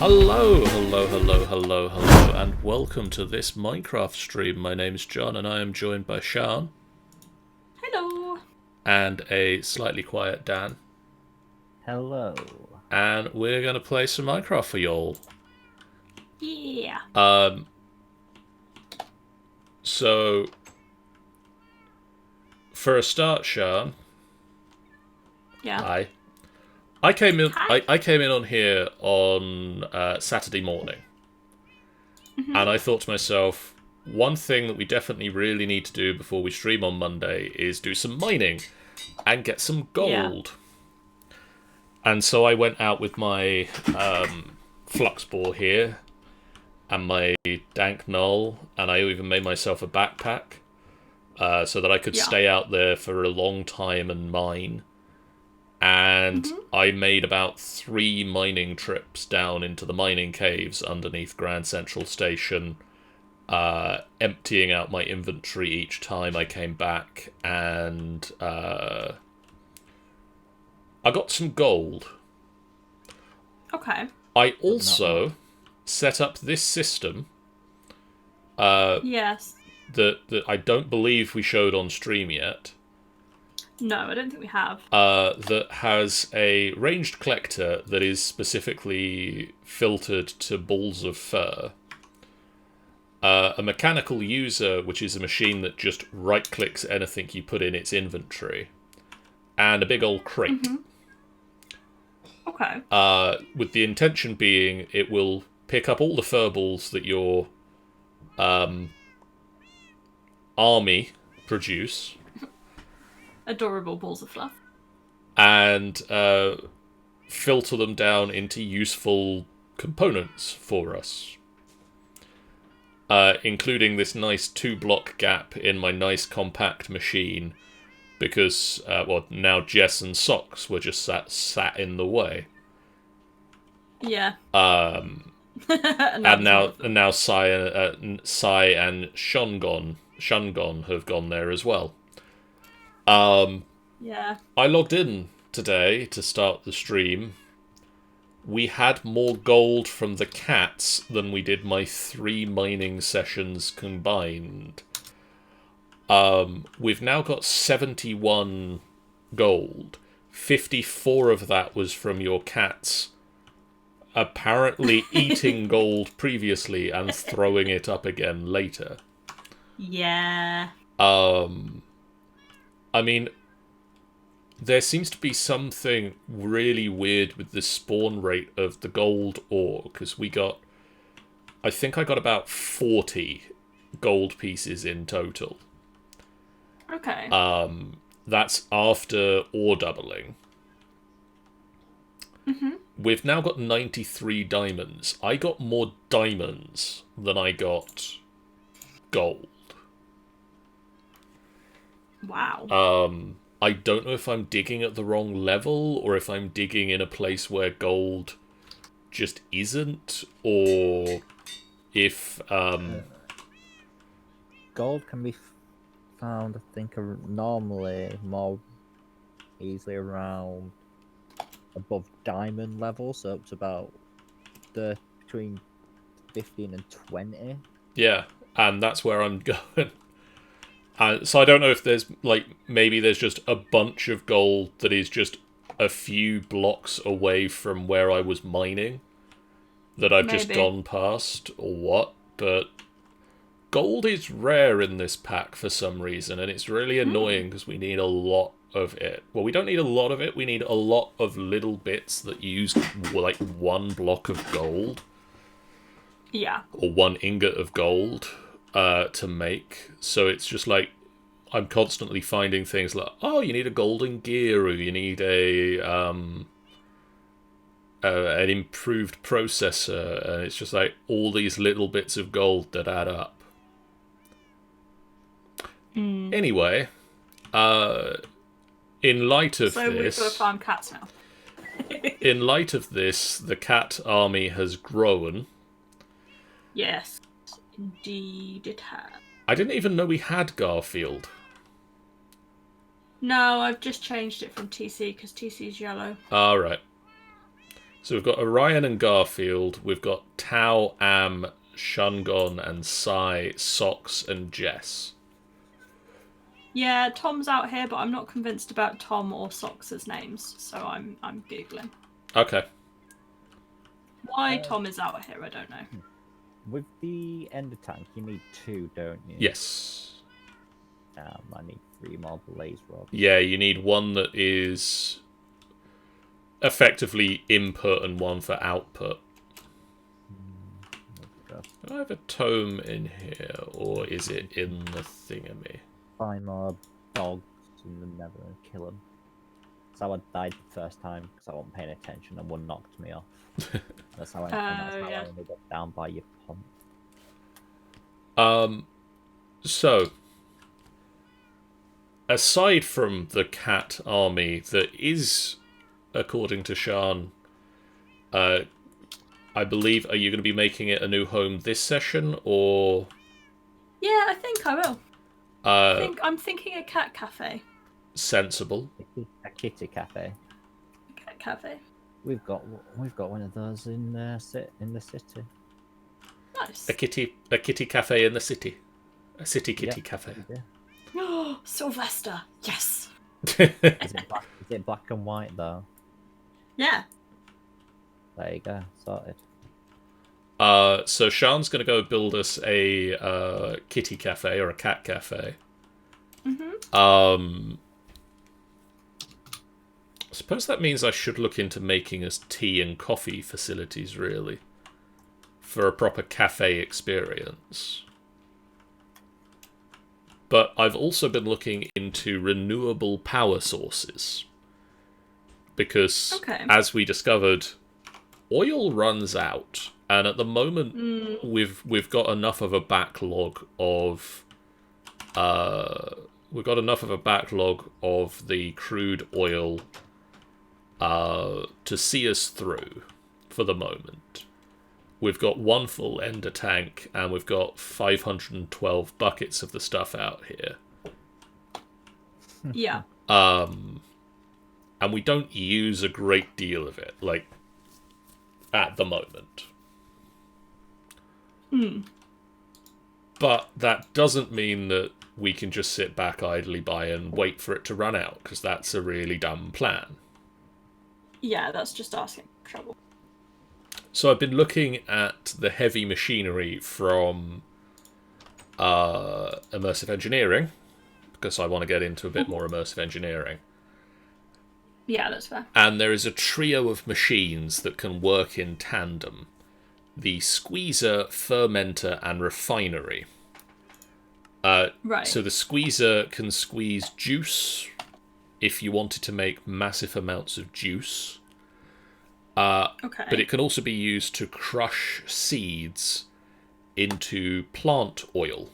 Hello, hello, hello, hello, hello, and welcome to this Minecraft stream. My name's John, and I am joined by Sean. Hello. And a slightly quiet Dan. Hello. And we're going to play some Minecraft for y'all. Yeah. So, for a start, Sean. Yeah. Hi. I came in. Hi. I came in on here on Saturday morning, and I thought to myself, one thing that we definitely really need to do before we stream on Monday is do some mining and get some gold. And so I went out with my flux bore here and my dank null, and I even made myself a backpack so that I could stay out there for a long time and mine. And I made about 3 mining trips down into the mining caves underneath Grand Central Station, emptying out my inventory each time I came back, and I got some gold. Okay. I also set up this system Yes. that I don't believe we showed on stream yet. No, I don't think we have. That has a ranged collector that is specifically filtered to balls of fur. A mechanical user, which is a machine that just right-clicks anything you put in its inventory. And a big old crate. Okay. With the intention being it will pick up all the fur balls that your army produce. Adorable balls of fluff. And filter them down into useful components for us. Including this nice 2-block gap in my nice compact machine, because, now Jess and Socks were just sat in the way. Yeah. and now Sai and Shungon have gone there as well. Yeah. I logged in today to start the stream. We had more gold from the cats than we did my 3 mining sessions combined. We've now got 71 gold. 54 of that was from your cats apparently eating gold previously and throwing it up again later. Yeah. I mean, there seems to be something really weird with the spawn rate of the gold ore, because I think I got about 40 gold pieces in total. Okay. That's after ore doubling. We've now got 93 diamonds. I got more diamonds than I got gold. Wow. I don't know if I'm digging at the wrong level, or if I'm digging in a place where gold just isn't, or if... Gold can be found, I think, normally more easily around above diamond level, so up to about between 15 and 20. Yeah, and that's where I'm going. So I don't know if there's, maybe there's just a bunch of gold that is just a few blocks away from where I was mining that I've just gone past, or what, but gold is rare in this pack for some reason, and it's really annoying because we need a lot of it. Well, we don't need a lot of it, we need a lot of little bits that use, 1 block of gold. Yeah. Or 1 ingot of gold. To make, so it's just I'm constantly finding things like, oh, you need a golden gear, or you need an improved processor, and it's just all these little bits of gold that add up. Anyway, in light of so this, we've got to farm cats now. in light of this, the cat army has grown. Yes. Indeed it has. I didn't even know we had Garfield. No, I've just changed it from TC because TC's yellow. Alright. So we've got Orion and Garfield. We've got Tao, Am, Shungon and Sai, Sox and Jess. Yeah, Tom's out here, but I'm not convinced about Tom or Sox's names, so I'm googling. Okay. Why Tom is out here, I don't know. With the ender tank, you need 2, don't you? Yes. I need 3 more blaze rods. Yeah, you need one that is effectively input and one for output. Do I have a tome in here, or is it in the thingamy? Find more dogs in the nether and kill them. So I died the first time because I wasn't paying attention and one knocked me off. That's how I ended up down by your pump. So, aside from the cat army that is, according to Shan, I believe, are you going to be making it a new home this session, or? Yeah, I think I will. I'm thinking a cat cafe. Sensible. A kitty cafe. A cat cafe. We've got one of those in the city. Nice. A kitty cafe in the city. A city kitty cafe. Oh, Sylvester. Yes. Is it black and white though? Yeah. There you go. Sorted. So Shan's going to go build us a kitty cafe or a cat cafe. Mm-hmm. I suppose that means I should look into making us tea and coffee facilities, really, for a proper cafe experience. But I've also been looking into renewable power sources. Because, as we discovered, oil runs out. And at the moment, we've got enough of a backlog of... we've got enough of a backlog of the crude oil to see us through for the moment. We've got 1 full ender tank, and we've got 512 buckets of the stuff out here. Yeah. And we don't use a great deal of it, like, at the moment. But that doesn't mean that we can just sit back idly by and wait for it to run out, because that's a really dumb plan. Yeah, that's just asking for trouble. So I've been looking at the heavy machinery from immersive engineering, because I want to get into a bit more immersive engineering. Yeah, that's fair. And there is a trio of machines that can work in tandem. The squeezer, fermenter, and refinery. Right. So the squeezer can squeeze juice if you wanted to make massive amounts of juice. Okay. But it can also be used to crush seeds into plant oil.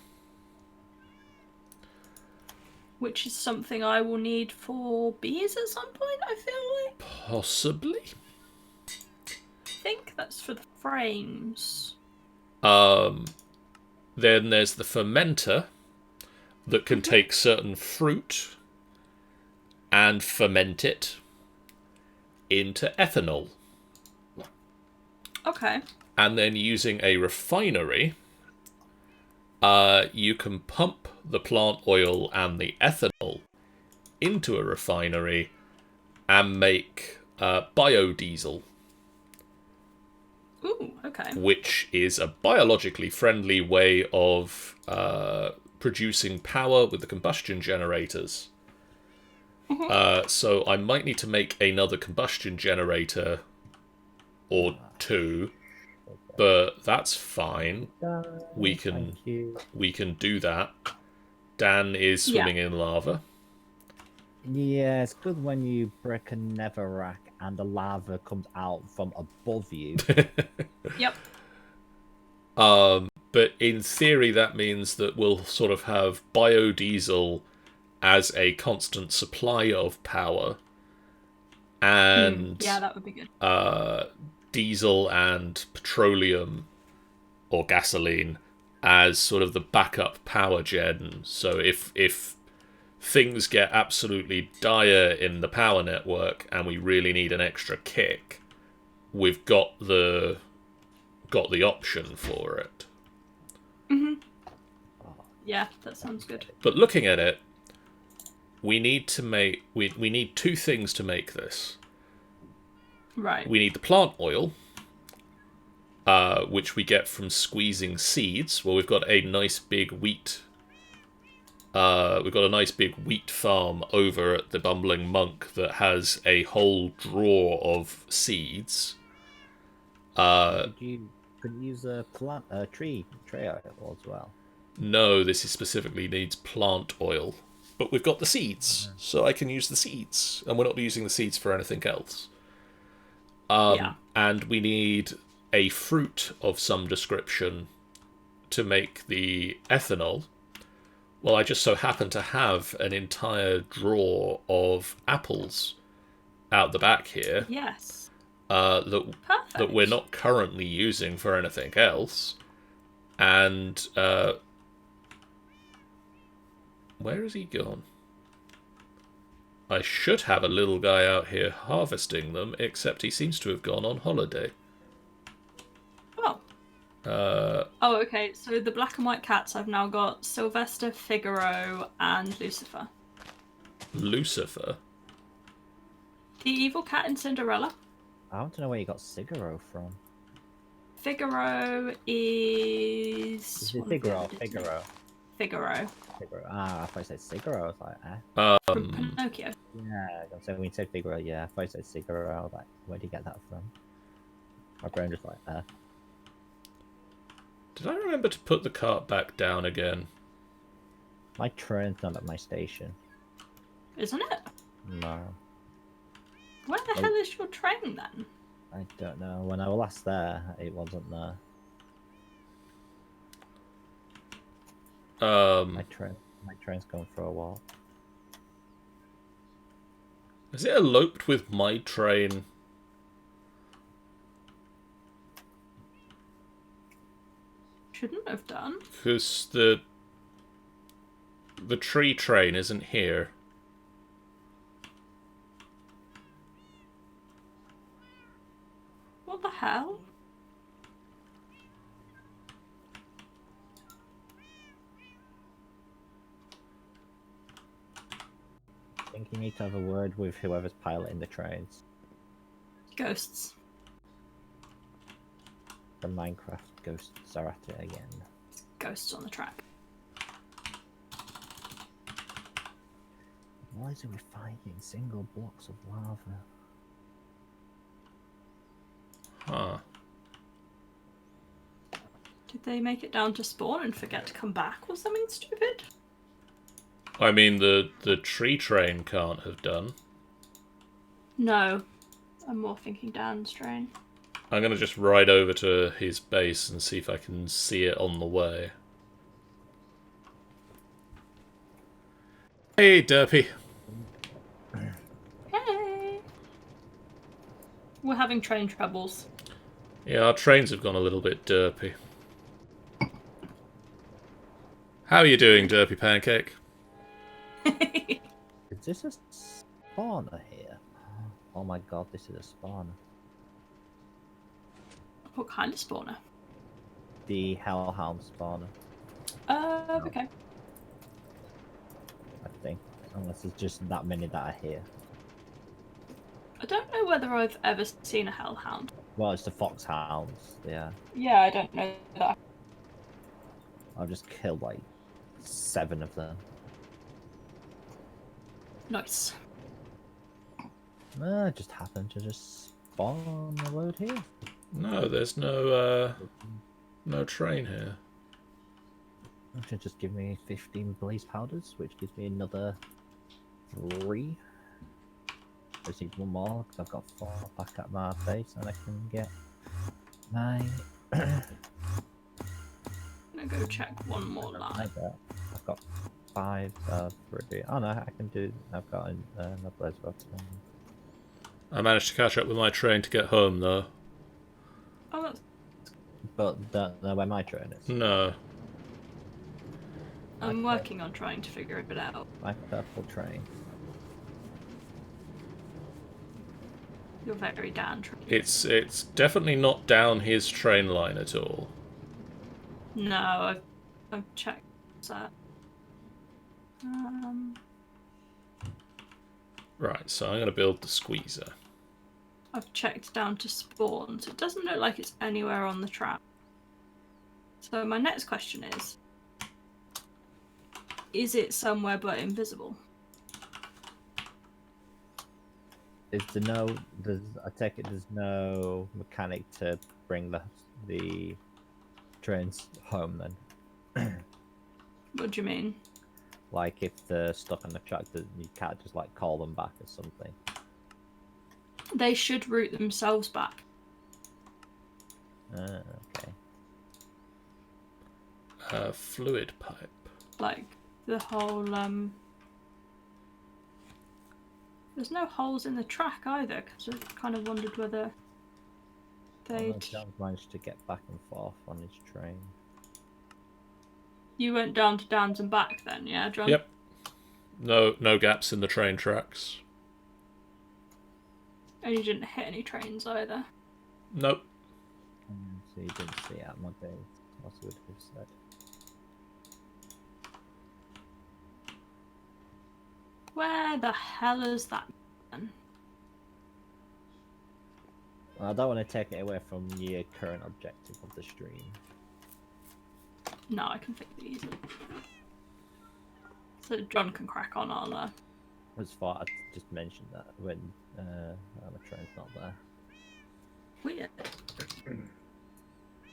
Which is something I will need for bees at some point, I feel like. Possibly. I think that's for the frames. Then there's the fermenter that can take certain fruit and ferment it into ethanol. Okay. And then using a refinery, you can pump the plant oil and the ethanol into a refinery and make biodiesel. Ooh, okay. Which is a biologically friendly way of producing power with the combustion generators. So I might need to make another combustion generator or 2, but that's fine. We can do that. Dan is swimming in lava. Yeah, it's good when you break a netherrack and the lava comes out from above you. Yep. But in theory, that means that we'll sort of have biodiesel as a constant supply of power, and yeah, that would be good. Diesel and petroleum or gasoline as sort of the backup power gen. So if things get absolutely dire in the power network and we really need an extra kick, we've got the option for it. Yeah, that sounds good. But looking at it, we need to make we need two things to make this. Right. We need the plant oil, which we get from squeezing seeds. Well, we've got a nice big wheat. We've got a nice big wheat farm over at the Bumbling Monk that has a whole drawer of seeds. Could you use a tree oil as well? No, this is specifically needs plant oil. But we've got the seeds, so I can use the seeds. And we're not using the seeds for anything else. Yeah. And we need a fruit of some description to make the ethanol. Well, I just so happen to have an entire drawer of apples out the back here. Yes. That Perfect. we're not currently using for anything else. And where has he gone? I should have a little guy out here harvesting them, except he seems to have gone on holiday. Oh. Oh, okay. So the black and white cats, I've now got Sylvester, Figaro, and Lucifer. Lucifer? The evil cat in Cinderella. I want to know where you got Figaro from. Figaro is... Is it Figaro? Figaro. Ah, I thought you said Figaro. I was like, From Pinocchio. Yeah, so when you said Figaro, yeah, I thought you said Figaro. I was like, where did you get that from? My brain just like, Did I remember to put the cart back down again? My train's not at my station. Isn't it? No. Where the hell is your train then? I don't know. When I was last there, it wasn't there. My train's going for a walk. Has it eloped with my train? Shouldn't have done. Because the tree train isn't here. What the hell? I think you need to have a word with whoever's piloting the trains. Ghosts. The Minecraft ghosts are at it again. Ghosts on the track. Why is it we finding single blocks of lava? Huh. Did they make it down to spawn and forget to come back or something stupid? I mean, the tree train can't have done. No. I'm more thinking Dan's train. I'm going to just ride over to his base and see if I can see it on the way. Hey, Derpy. Hey! We're having train troubles. Yeah, our trains have gone a little bit derpy. How are you doing, Derpy Pancake? Is this a spawner here? Oh my god, this is a spawner. What kind of spawner? The Hellhound spawner, Okay. I think. Unless there's just that many that are here. I don't know whether I've ever seen a hellhound. Well, it's the Foxhounds, yeah. Yeah, I don't know that. I've just killed like 7 of them. Nice. It just happened to just spawn on the road here. No, there's no train here. Should just give me 15 blaze powders, which gives me another 3. I just need one more because I've got 4 back at my base, and I can get 9. I'm gonna go check one more line. I've got 5 ready. Oh no, I can do. I've got my blaze box. I managed to catch up with my train to get home, though. Oh, that's... But don't know where my train is. No. I'm working on trying to figure it out. My purple train. You're very down. It's definitely not down his train line at all. No, I've checked that. Right, so I'm going to build the squeezer. I've checked down to spawns. It doesn't look like it's anywhere on the track. So my next question is it somewhere but invisible? I take it there's no mechanic to bring the trains home then. What do you mean? Like if they're stuck on the track, that you can't just like call them back or something. They should route themselves back. Okay. Fluid pipe. Like the whole there's no holes in the track either, because I kind of wondered whether they'd. John's managed to get back and forth on his train. You went down to Downs and back then, yeah, John? Yep. No gaps in the train tracks. And you didn't hit any trains either. Nope. So you didn't see out my days. What would have said? Where the hell is that then? Well, I don't want to take it away from your current objective of the stream. No, I can fix it easily. So John can crack on. I just thought I'd just mention that when the train's not there. Weird.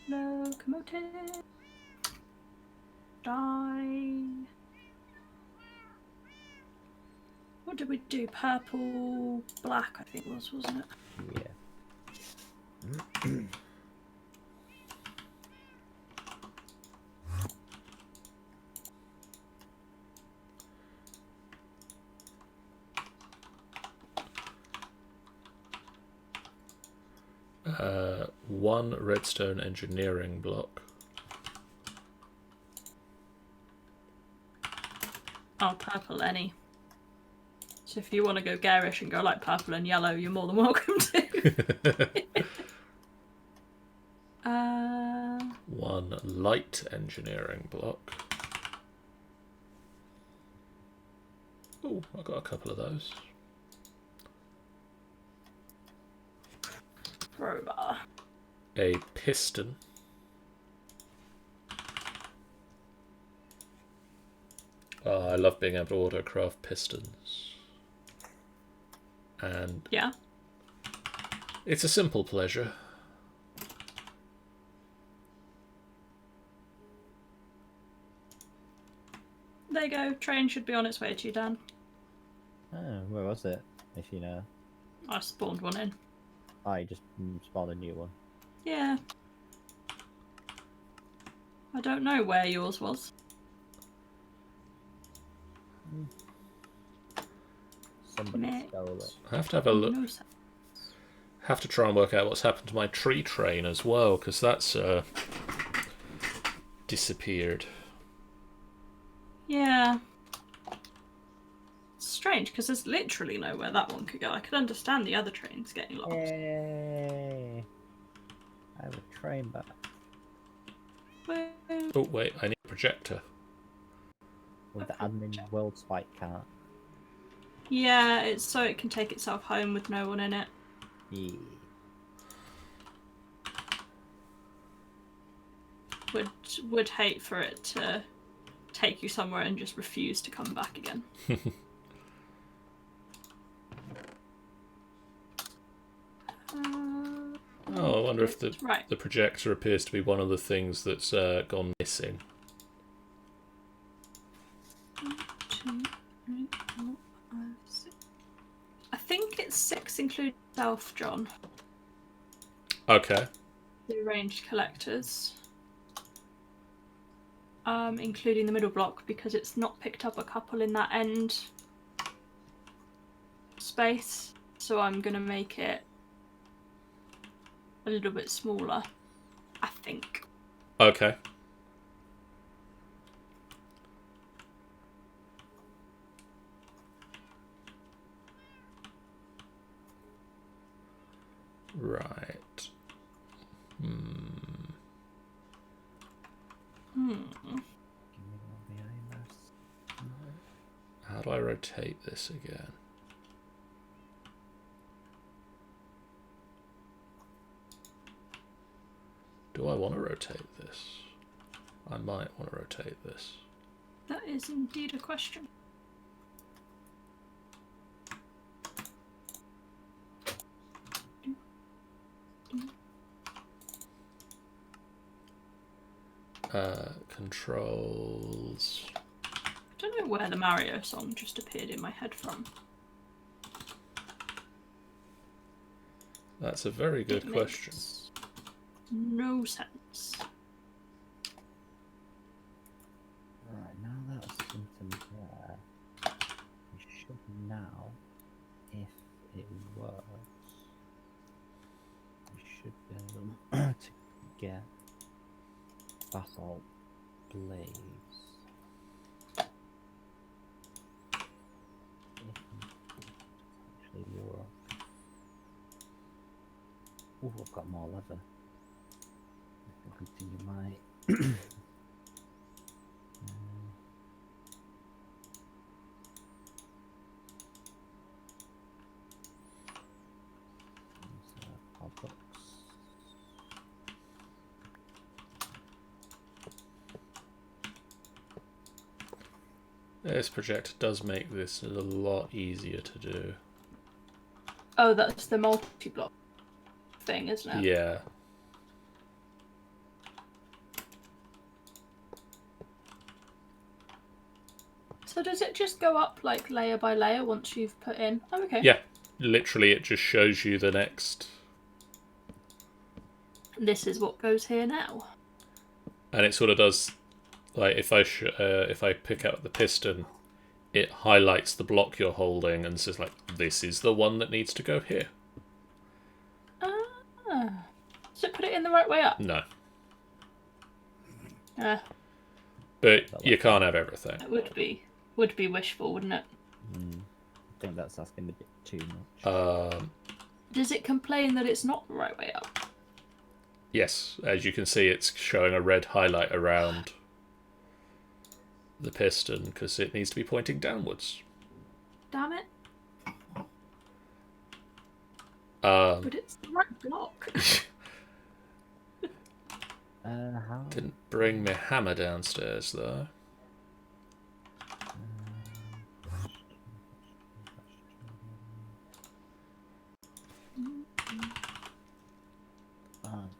Locomotive. Die. What did we do? Purple, black, I think wasn't it? Yeah. One redstone engineering block. Oh, purple, any. So if you want to go garish and go like purple and yellow, you're more than welcome to. One light engineering block. Oh, I got a couple of those. Crowbar. A piston. Oh, I love being able to autocraft pistons. And yeah, it's a simple pleasure. There you go. Train should be on its way to you, Dan. Oh, where was it? If you know. I spawned one in. I just spawned a new one. Yeah. I don't know where yours was. Somebody stole it. I have to have a look. No, Have to try and work out what's happened to my tree train as well, because that's disappeared. yeah. It's strange, because there's literally nowhere that one could go. I could understand the other trains getting lost. Yay! I have a train back. Well, Oh wait, I need a projector. With the admin world spike cart. yeah, it's so it can take itself home with no one in it. Yeah. Would hate for it to take you somewhere and just refuse to come back again. Oh, I wonder if the Right. the projector appears to be one of the things that's gone missing. 1, 2, 3, 4, 5, 6. I think it's 6 including self, John. Okay. The arranged collectors. Including the middle block, because it's not picked up a couple in that end space. So I'm gonna make it a little bit smaller, I think. Okay. Right. How do I rotate this again? Do I want to rotate this? I might want to rotate this. That is indeed a question. Controls. I don't know where the Mario song just appeared in my head from. That's a very good question. No sense. Right, now that's into there. We should now, if it works, we should be able to get basalt blades. If it actually work. Oh, I've got more leather. I can continue my This projector does make this a lot easier to do. Oh, that's the multi-block thing, isn't it? Yeah. So does it just go up like layer by layer once you've put in? Oh, okay. Yeah. Literally, it just shows you the next. This is what goes here now. And it sort of does, like if I pick out the piston, it highlights the block you're holding and says like, this is the one that needs to go here. Ah. Does it put it in the right way up? No. But you can't have everything. It would be wishful, wouldn't it? I think that's asking a bit too much. Does it complain that it's not the right way up? Yes, as you can see, it's showing a red highlight around the piston because it needs to be pointing downwards. Damn it. But it's the right block. How? Didn't bring my hammer downstairs though.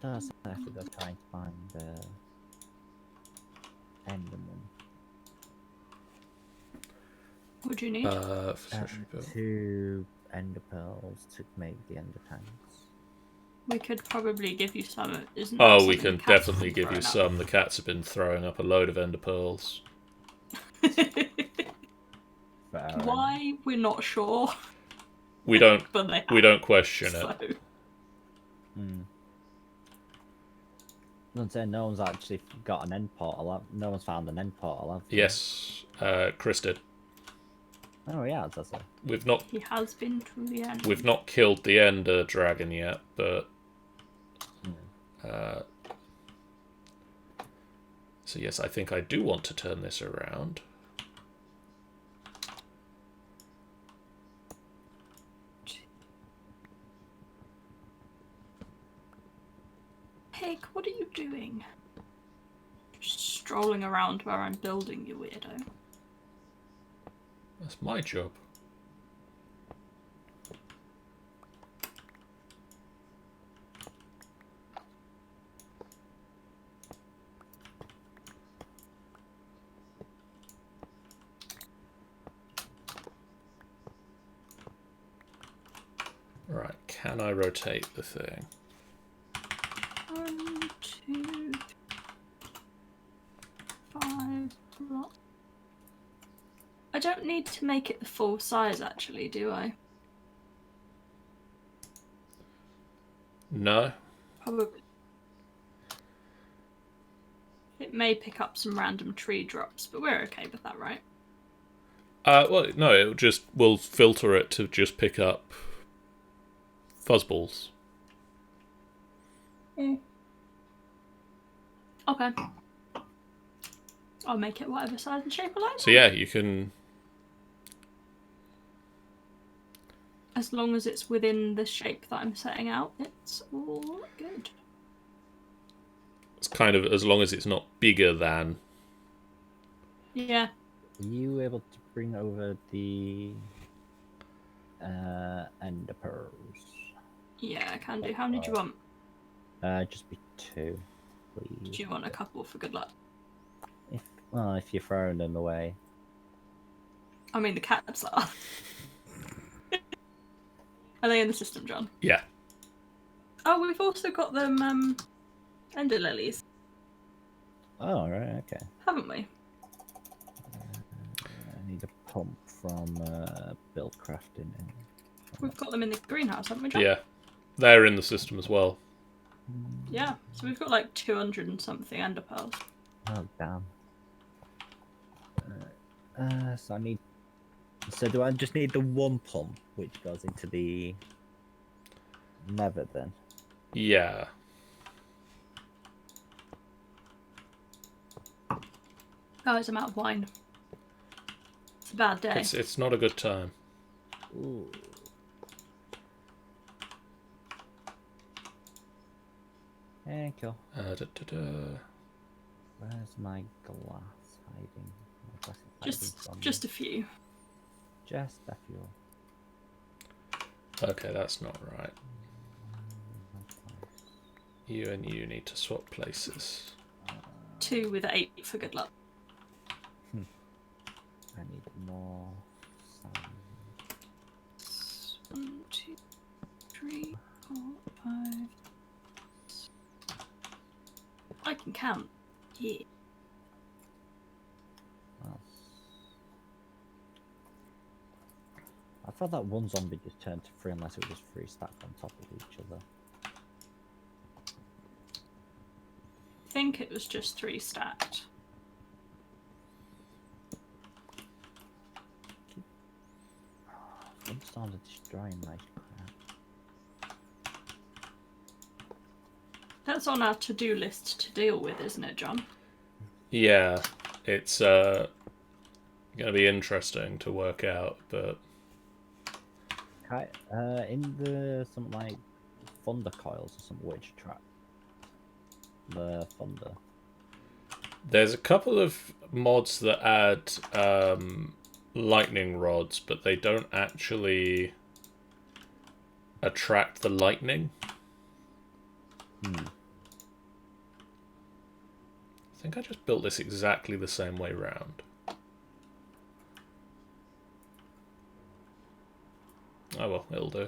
Does actually go trying to find the Enderman. What do you need? 2 ender pearls to make the ender tanks. We could probably give you some. Isn't Oh, we can definitely give you some. The cats have been throwing up a load of ender pearls. Why? We're not sure. We don't. But they have, we don't question it. I'm saying no one's actually got an end portal. No one's found an end portal. Have they? Yes, Chris did. Oh yeah, that's it. We've not. He has been to the end. We've not killed the ender dragon yet, but. So yes, I think I do want to turn this around. Pig, what are you doing? Just strolling around where I'm building, you weirdo. That's my job. Right, can I rotate the thing? 1, 2, 5 blocks. I don't need to make it the full size, actually, do I? No. Probably. It may pick up some random tree drops, but we're okay with that, right? Well, no, we'll filter it to just pick up fuzzballs. Mm. Okay. I'll make it whatever size and shape I like. So yeah, you can. As long as it's within the shape that I'm setting out, it's all good. It's kind of as long as it's not bigger than. Yeah. Are you able to bring over the ender pearls? Yeah, I can do. How many do you want? Just be 2, please. Do you want a couple for good luck? If you're throwing them away. I mean, the cats are. Are they in the system, John? Yeah. Oh, we've also got them ender lilies, Oh, right, okay. haven't we? I need a pump from build crafting. We've got them in the greenhouse, haven't we, John? Yeah. They're in the system as well. Yeah. So we've got like 200 and something ender pearls. Oh, damn. So I need. So do I just need the one pump, which goes into the nether then? Yeah. Guys, I'm out of wine. It's a bad day. It's not a good time. Ooh. Thank you. Where's my glass hiding? My glass is hiding Just a few. Just a few. Okay, that's not right. You and you need to swap places. 2 with 8 for good luck. I need more sand. 1, 2, 3, 4, 5. I can count. Yeah. I thought that one zombie just turned to 3 unless it was just 3 stacked on top of each other. I think it was just 3 stacked. I'm starting to destroying my crap. That's on our to-do list to deal with, isn't it, John? Yeah, it's going to be interesting to work out, but In the some like thunder coils or some witch trap. The thunder. there's a couple of mods that add lightning rods, but they don't actually attract the lightning. I think I just built this exactly the same way round. Oh well, it'll do.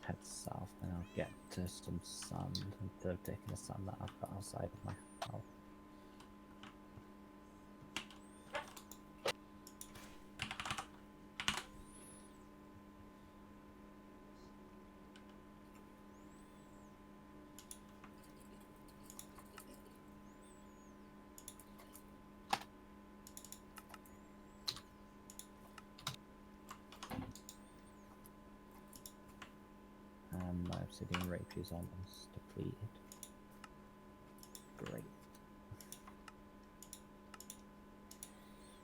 Head south, then I'll get to some sand instead of taking the sand that I've got outside of my house. My obsidian rapier is almost depleted. Great.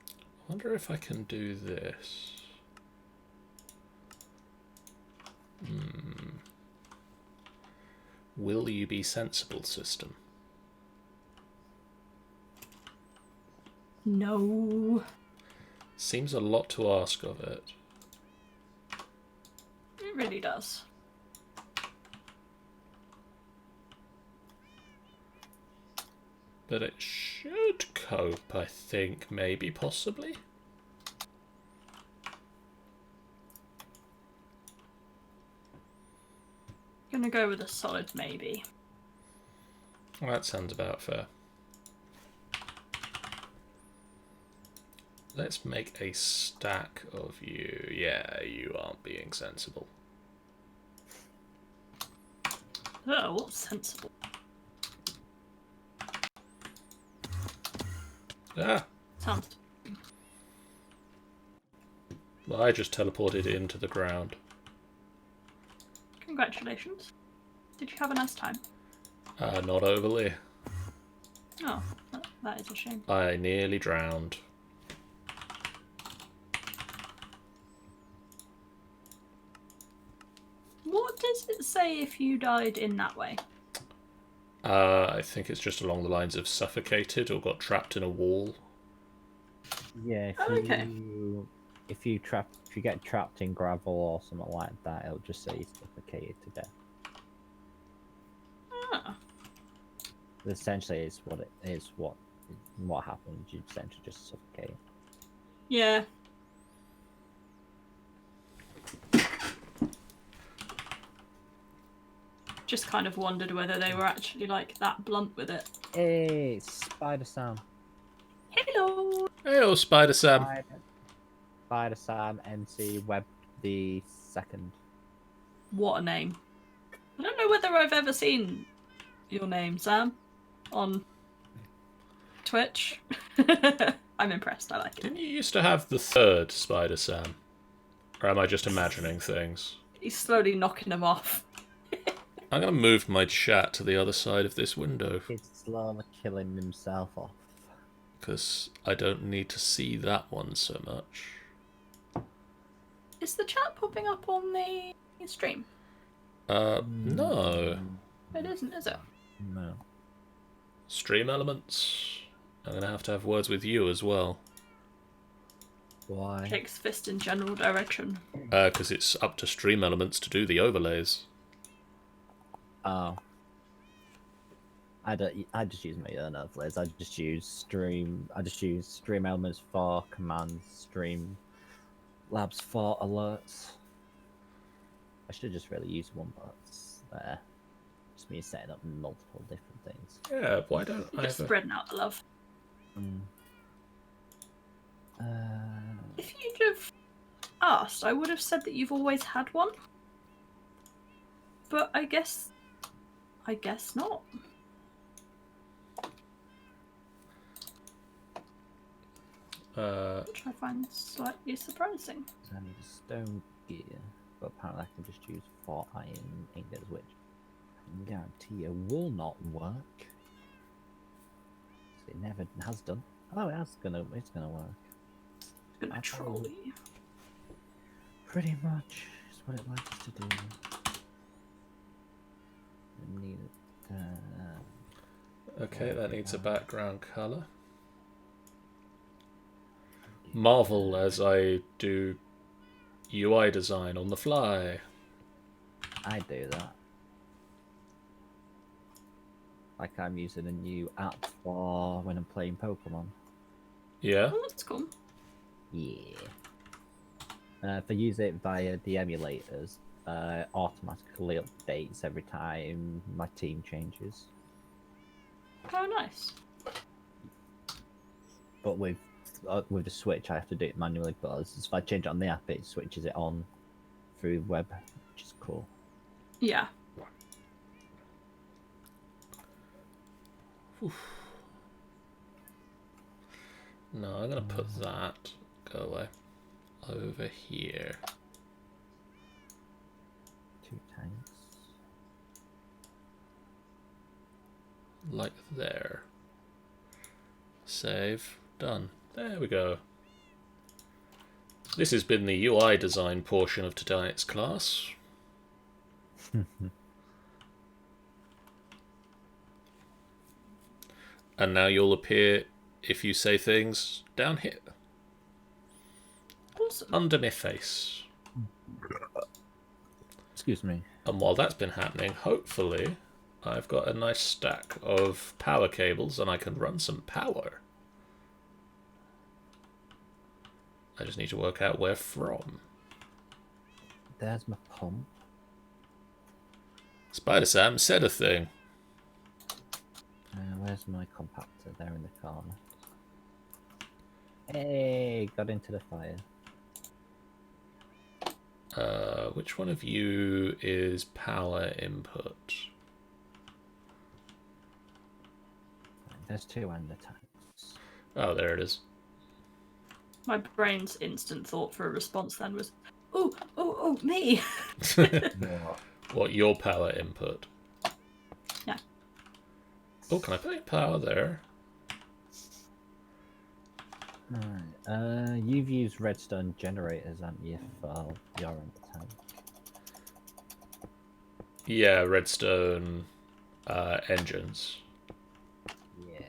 I wonder if I can do this. Will you be sensible, system? No. Seems a lot to ask of it. It really does. But it should cope, I think, maybe, possibly. Gonna go with a solid maybe. Well, that sounds about fair. Let's make a stack of you. Yeah, you aren't being sensible. Oh, what's sensible? Ah! Sounds. Well, I just teleported into the ground. Congratulations. Did you have a nice time? Not overly. Oh, that is a shame. I nearly drowned. What does it say if you died in that way? I think it's just along the lines of suffocated or got trapped in a wall. Yeah, Okay. if you get trapped in gravel or something like that, it'll just say you suffocated to death. Ah. Essentially, it's what happens. You essentially just suffocate. Yeah. Just kind of wondered whether they were actually like that blunt with it. Hey, Spider Sam. Hello. Hey, Spider Sam. Spider Sam, NC Web the second. What a name. I don't know whether I've ever seen your name, Sam, on Twitch. I'm impressed. I like it. Didn't you used to have the third Spider Sam? Or am I just imagining things? He's slowly knocking them off. I'm going to move my chat to the other side of this window. He's slowly killing himself off. Because I don't need to see that one so much. Is the chat popping up on the stream? No. It isn't, is it? No. Stream elements. I'm going to have words with you as well. Why? Jake's fist in general direction. Because it's up to stream elements to do the overlays. Oh. I just use my own overlays. I just use stream elements for commands, stream labs for alerts. I should just really use one, but it's there. Just me setting up multiple different things. Yeah, why don't I Just have spreading out the love. If you'd have asked, I would have said that you've always had one. But I guess not. Which I find slightly surprising. I need a stone gear, but apparently I can just use 4 iron ingots, which I can guarantee you will not work. It never has done. Oh, it's gonna work. It's gonna troll you. Pretty much is what it likes to do. I need it. Okay, that needs a background colour. Marvel as I do UI design on the fly. I do that. Like I'm using a new app for when I'm playing Pokemon. Yeah? Oh, that's cool. Yeah. If I use it via the emulators, automatically updates every time my team changes. Oh, nice. But with the Switch, I have to do it manually. But if I change it on the app, it switches it on through web, which is cool. Yeah. Oof. No, I'm gonna put that. Go away. Over here. 2 tanks. Like there. Save. Done. There we go. This has been the UI design portion of tonight's class. And now you'll appear if you say things down here. Awesome. Under my face. Excuse me. And while that's been happening, hopefully I've got a nice stack of power cables and I can run some power. I just need to work out where from. There's my pump. Spider Sam said a thing. Where's my compactor? There in the corner. Hey, got into the fire. Which one of you is power input? There's 2 ender tanks. Oh, there it is. My brain's instant thought for a response then was, oh, me. What, your power input? Yeah. Oh, can I put your power there? Right. You've used redstone generators, haven't you, for your tank? Yeah, redstone engines. Yeah.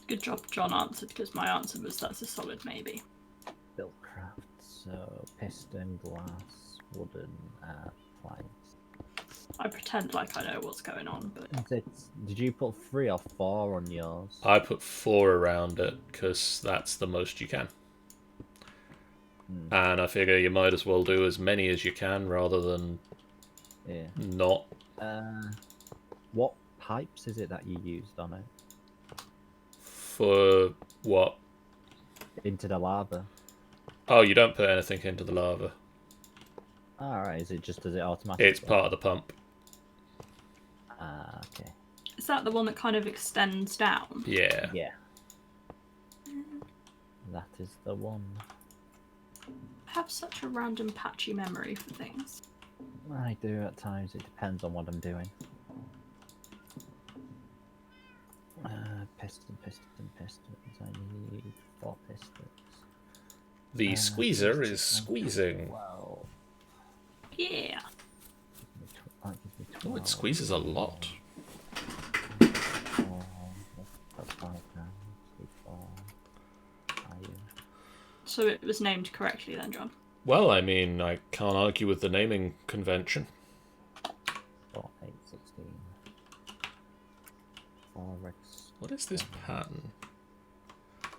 Good job John answered, because my answer was that's a solid maybe. Buildcraft, so piston, glass, wooden, planks. I pretend like I know what's going on, but Did you put 3 or 4 on yours? I put 4 around it, because that's the most you can. And I figure you might as well do as many as you can, rather than not. What pipes is it that you used on it? For what? Into the lava. Oh, you don't put anything into the lava. Alright, is it just does it automatically? It's part of the pump. Okay. is that the one that kind of extends down? Yeah. Yeah. That is the one. I have such a random patchy memory for things. I do at times, it depends on what I'm doing. Pistons. I need 4 pistons. The squeezer is squeezing. 12. Yeah. That gives me Oh, 12. it squeezes a lot. That's 5 now. 4. Iron. So it was named correctly then, John? Well, I mean, I can't argue with the naming convention. 4, 8, 16. 4 reds. What is this pattern?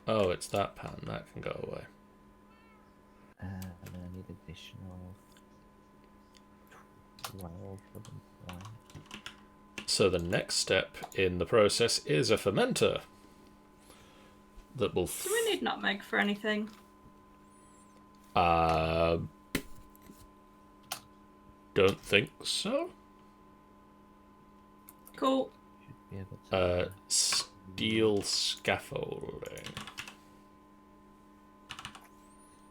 Oh, it's that pattern. That can go away. And then I need additional 12 for them. So the next step in the process is a fermenter that will. Do we need nutmeg for anything? Don't think so. Cool. Should be able to. Steel scaffolding.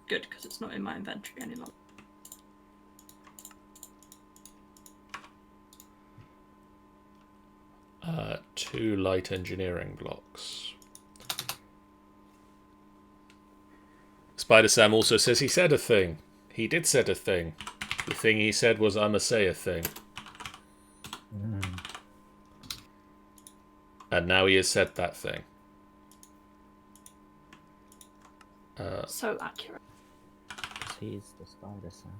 Good, because it's not in my inventory any longer. Two light engineering blocks. Spider Sam also says he said a thing. He did said a thing. The thing he said was, "I'ma say a thing." And now he has said that thing. So accurate. He's the Spider Sam.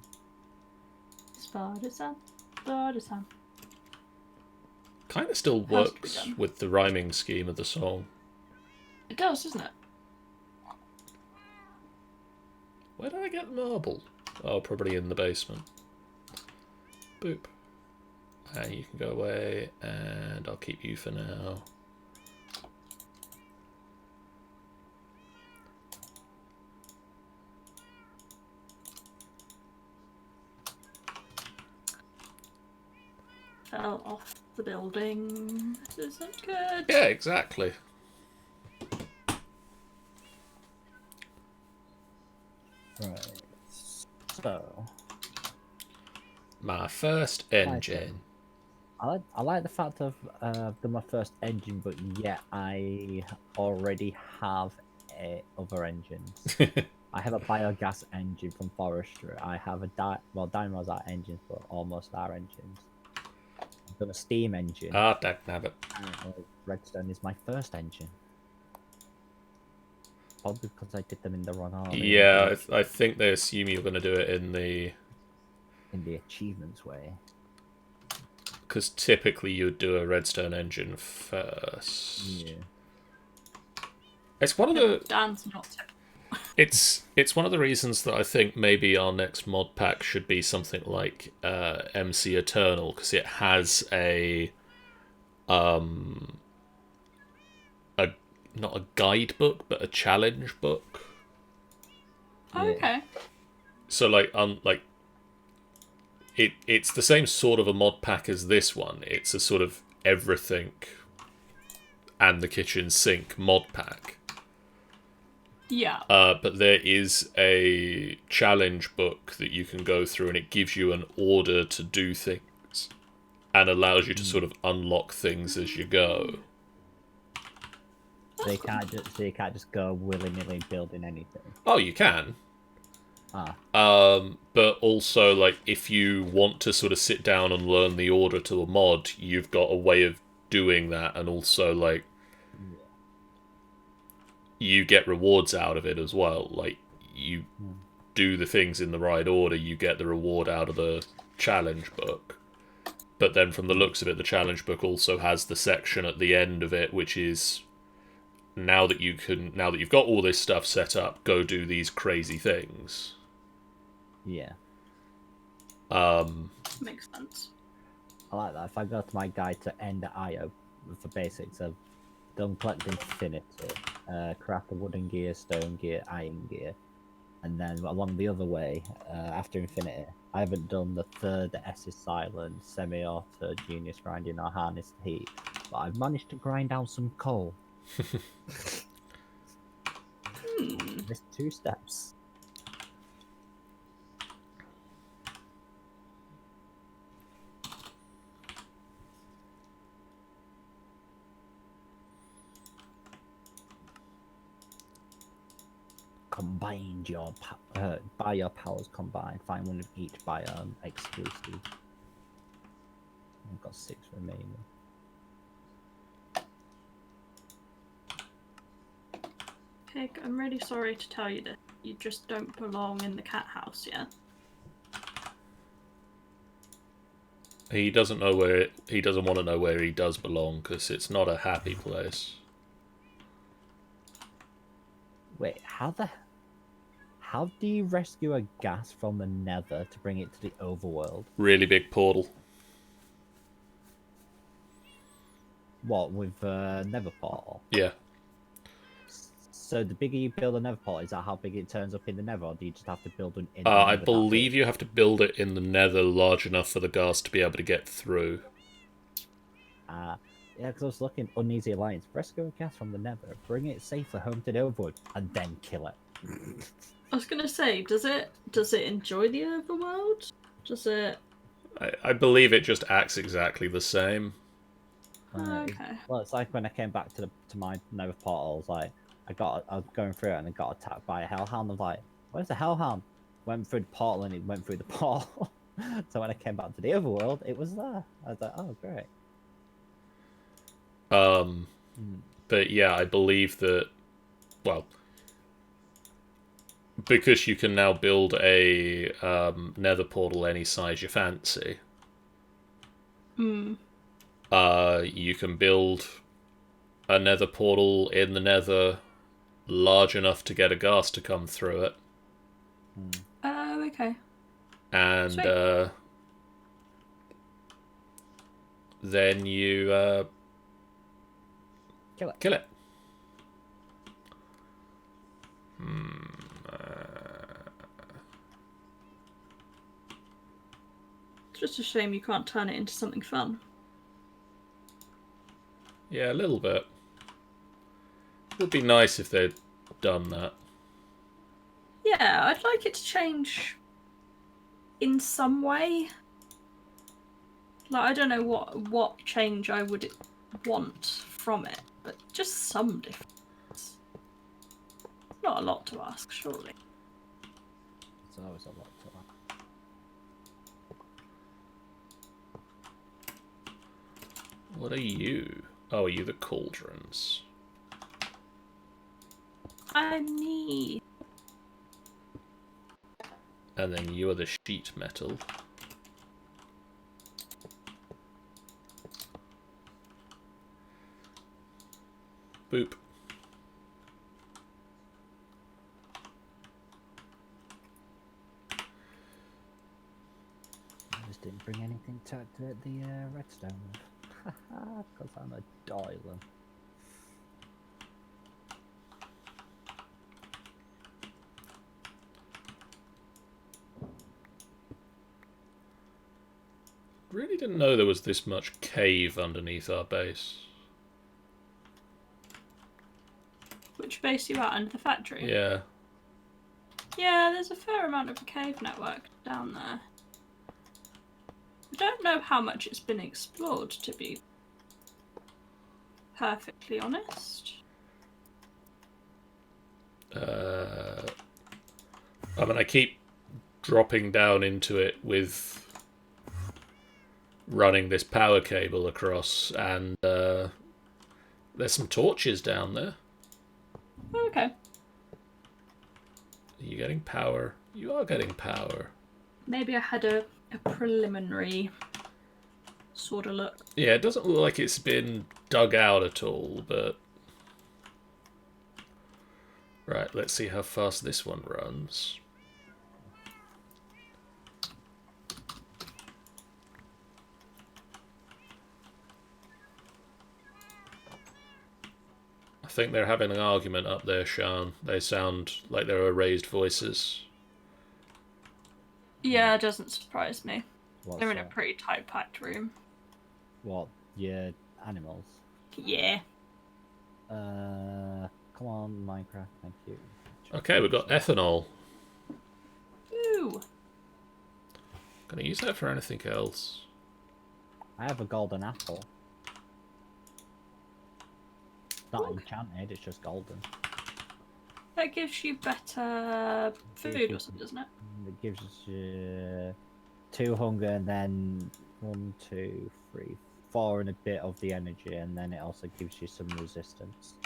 Spider Sam. Spider Sam. Kind of still Has to be works done. with the rhyming scheme of the song. It does, doesn't it? Where did I get marble? Oh, probably in the basement. Boop. And you can go away, and I'll keep you for now. Fell off the building. This isn't good. Yeah, exactly. Right. So. My first engine. I like the fact of my first engine, but yet I already have other engines. I have a biogas engine from forestry. I have a dynamos are engines, but almost are engines. I've done a steam engine. Ah, dagnabbit. Redstone is my first engine. Probably because I did them in the wrong order. Yeah, I think they assume you're going to do it in the achievements way. Because typically you'd do a redstone engine first. Yeah. It's one of the. Dan's not typical. It's one of the reasons that I think maybe our next mod pack should be something like MC Eternal, because it has not a guidebook but a challenge book. Oh, okay. So it's the same sort of a mod pack as this one. It's a sort of everything and the kitchen sink mod pack. Yeah. But there is a challenge book that you can go through, and it gives you an order to do things and allows you to sort of unlock things as you go. So you can't just go willy nilly building anything. Oh, you can. Ah, But also, like, if you want to sort of sit down and learn the order to a mod, you've got a way of doing that, and also, like, yeah. you get rewards out of it as well. Like, you Hmm. do the things in the right order, you get the reward out of the challenge book. But then, from the looks of it, the challenge book also has the section at the end of it, which is now that you've got all this stuff set up, go do these crazy things. Yeah. Makes sense. I like that. If I go to my guide to end at IO for basics, I've done collect infinity, craft a wooden gear, stone gear, iron gear, and then along the other way, after infinity, I haven't done the third S is silent, semi-auto, genius grinding, or harness heat, but I've managed to grind down some coal. Missed 2 steps. Combined your buy your powers combined. Find one of each biome exclusive. I've got 6 remaining. Pig, I'm really sorry to tell you that you just don't belong in the cat house, yeah? He doesn't know where he doesn't want to know where he does belong because it's not a happy place. Wait, how do you rescue a gas from the Nether to bring it to the overworld? Really big portal. What with Nether portal? Yeah. So the bigger you build a Nether portal, is that how big it turns up in the Nether, or do you just have to build one in the I Nether? believe you have to build it in the Nether large enough for the gas to be able to get through. Yeah, because I was looking Uneasy Alliance. Rescue a gas from the Nether, bring it safely home to the overworld, and then kill it. I was gonna say, does it enjoy the overworld? Does it? I believe it just acts exactly the same. Okay. Well, it's like when I came back to my Nether portal. I was like, I was going through it and I got attacked by a hellhound. I was like, where's the hellhound? Went through the portal and it went through the portal. So when I came back to the overworld, it was there. I was like, oh great. But yeah, I believe that. Well, because you can now build a Nether portal any size you fancy. You can build a Nether portal in the Nether large enough to get a gas to come through it, Oh, okay. and Sweet. then you Kill it. kill it. It's just a shame you can't turn it into something fun. Yeah, a little bit. Would be nice if they'd done that. Yeah, I'd like it to change in some way. Like, I don't know what change I would want from it, but just some difference. Not a lot to ask, surely. It's always a lot to that. What are you? Oh, are you the cauldrons? I'm me. And then you are the sheet metal. Boop. I just didn't bring anything to activate the redstone. Because I'm a dialer. Really didn't know there was this much cave underneath our base. Which Which base are you at, under the factory? Yeah. Yeah, there's a fair amount of a cave network down there. I don't know how much it's been explored, to be perfectly honest. I mean, I keep dropping down into it with running this power cable across, and there's some torches down there. Okay. Are you getting power? You are getting power. Maybe I had a preliminary sort of look. Yeah, it doesn't look like it's been dug out at all, but... Right, let's see how fast this one runs. I think they're having an argument up there, Sean. They sound like there are raised voices. Yeah, it doesn't surprise me. What's They're in a that? pretty tight packed room. What? Your animals? Yeah. Come on, Minecraft. Thank you. Okay, we've got ethanol. Ooh. Can I use that for anything else? I have a golden apple. Not Okay. enchanted, it's just golden. That gives you better food or something, doesn't it? It gives you 2 hunger and then 1, 2, 3, 4 and a bit of the energy, and then it also gives you some resistance.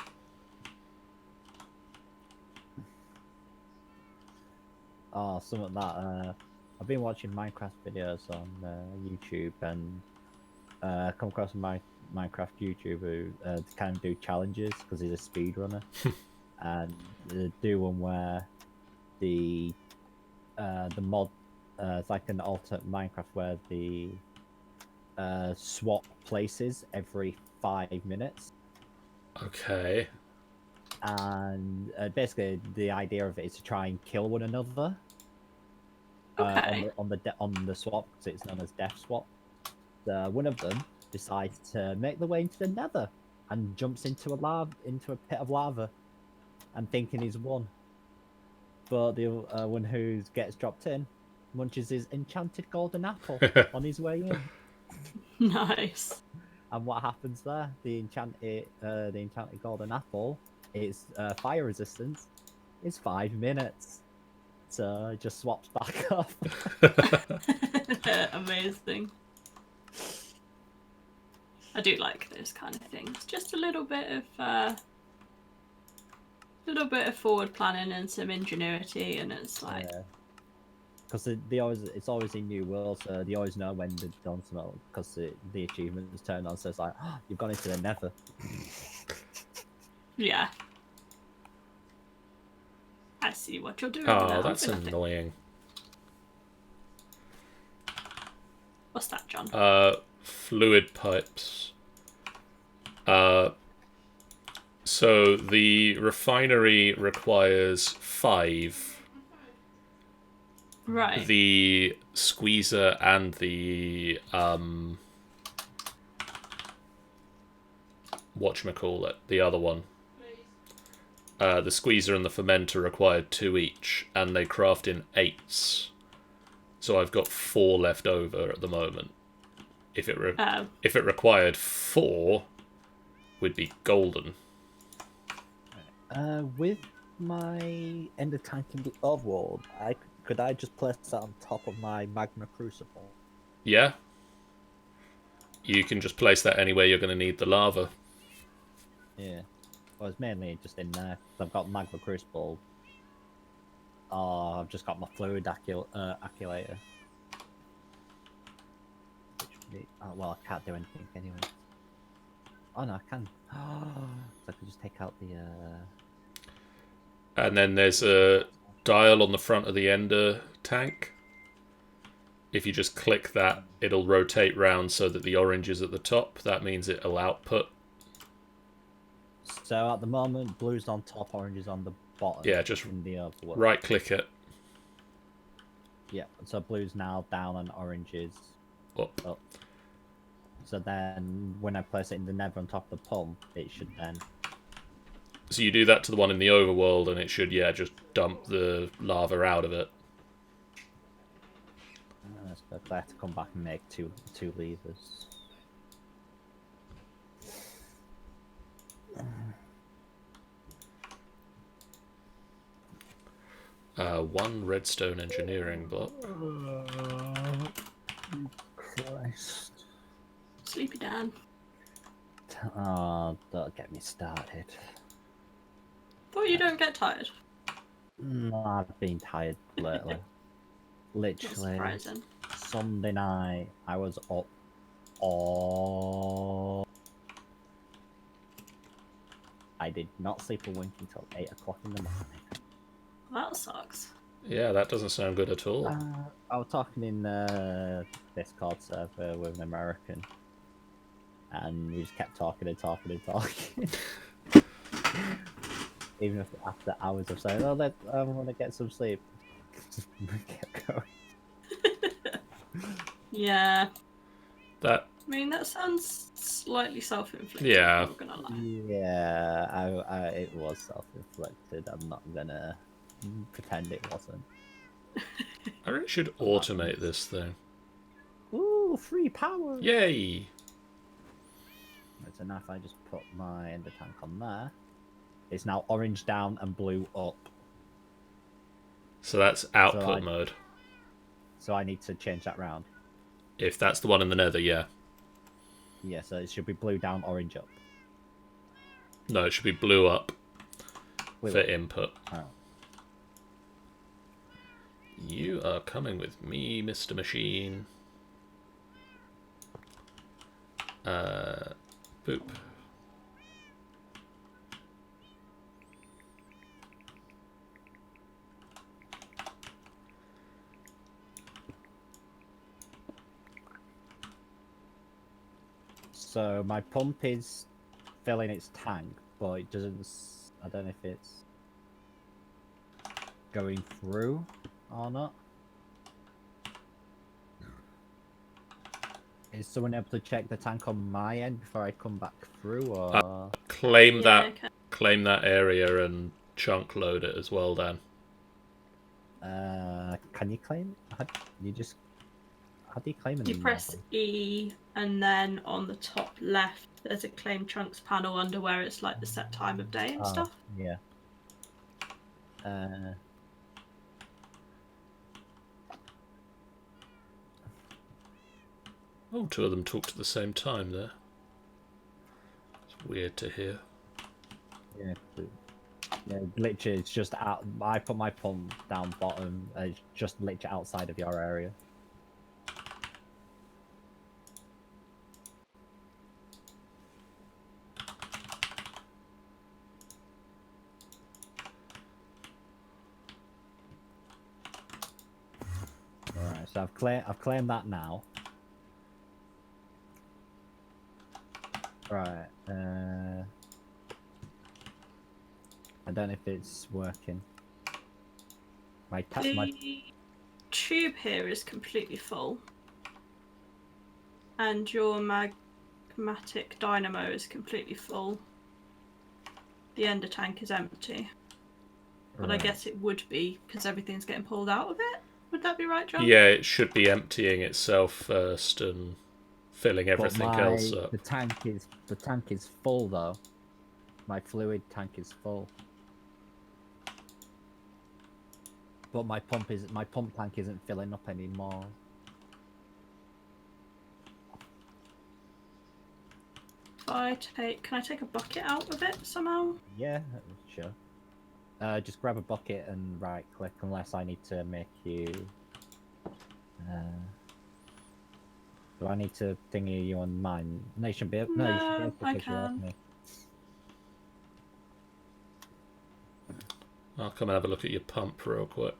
Oh, some of that. I've been watching Minecraft videos on YouTube and come across a Minecraft YouTuber who kind of do challenges because he's a speedrunner, and they do one where the mod it's like an alternate Minecraft where the swap places every 5 minutes, Okay. and basically the idea of it is to try and kill one another. Okay. On the swap, because it's known as death swap. One of them decides to make the way into the Nether and jumps into a pit of lava, and thinking he's won. But the one who gets dropped in munches his enchanted golden apple on his way in. Nice. And what happens there? The enchanted golden apple, its fire resistance is 5 minutes. So it just swaps back up. Amazing. I do like those kind of things. Just a little bit of forward planning and some ingenuity, and it's like Because it's always in new worlds, so they always know when they've done something, because the achievement is turned on, so it's like, oh, you've gone into the Nether. yeah. I see what you're doing. Oh, there. that's Nothing. annoying. What's that, John? Fluid pipes. So the refinery requires 5. Right. The squeezer and the whatchamacallit, the other one. The squeezer and the fermenter required 2 each, and they craft in 8s. So I've got 4 left over at the moment. If it required 4, would be golden. With my Ender Tank in the Overworld, could I just place that on top of my Magma Crucible? Yeah. You can just place that anywhere you're going to need the lava. Yeah. Well, it's mainly just in there. I've got Magma Crucible. Oh, I've just got my Fluid Acculator. Well, I can't do anything anyway. Oh no, I can. So I can just take out the. And then there's a dial on the front of the ender tank. If you just click that, it'll rotate round so that the orange is at the top. That means it'll output. So at the moment, blue's on top, orange is on the bottom. Yeah, just in the Overworld. right click it. Yeah, so blue's now down and orange is Up. So then when I place it in the Nether on top of the pump, it should then So you do that to the one in the overworld, and it should, yeah, just dump the lava out of it. So I have to come back and make two levers. One redstone engineering block. Christ. Sleepy Dan. Oh, don't get me started. Thought you don't get tired. No, I've been tired lately. That's Literally, surprising. Sunday night, I was up all... I did not sleep a wink until 8 o'clock in the morning. Well, that sucks. Yeah, that doesn't sound good at all. I was talking in Discord server with an American, and we just kept talking and talking and talking. Even if after hours of saying, "Oh, I want to get some sleep," just kept going. Yeah. That. I mean, that sounds slightly self-inflicted. Yeah. I'm not gonna lie. Yeah, it was self-inflicted. I'm not gonna pretend it wasn't. I really should automate this thing. Ooh, free power! Yay! It's enough. I just put my ender tank on there. It's now orange down and blue up. So that's output mode. So I need to change that round. If that's the one in the nether, yeah. Yeah, so it should be blue down, orange up. No, it should be blue up Blue for up. input. Oh. You are coming with me, Mr. Machine. Boop. So my pump is filling its tank, but it doesn't. I don't know if it's going through or not. Is someone able to check the tank on my end before I come back through, or Claim Yeah, okay. claim that area and chunk load it as well, Dan. can you claim it? How do you claim it? You press E, and then on the top left, there's a claim chunks panel under where it's like the set time of day and stuff. Yeah. Oh, two of them talked at the same time there. It's weird to hear. Yeah. Yeah, literally, it's just out. I put my pump down bottom. It's just literally outside of your area. Alright, so I've claimed that now. Right. I don't know if it's working. My The tube here is completely full, and your magmatic dynamo is completely full. The ender tank is empty, but I guess it would be because everything's getting pulled out of it. Would that be right, John? Yeah, it should be emptying itself first and filling everything else up. The tank is full though. My fluid tank is full. But my pump tank isn't filling up anymore. Can I take a bucket out of it somehow? Yeah, sure. Just grab a bucket and right click unless I need to make you. Do I need to thingy you on mine? No, you should be able. No, you should be able to I because you asked can. me. I'll come and have a look at your pump real quick.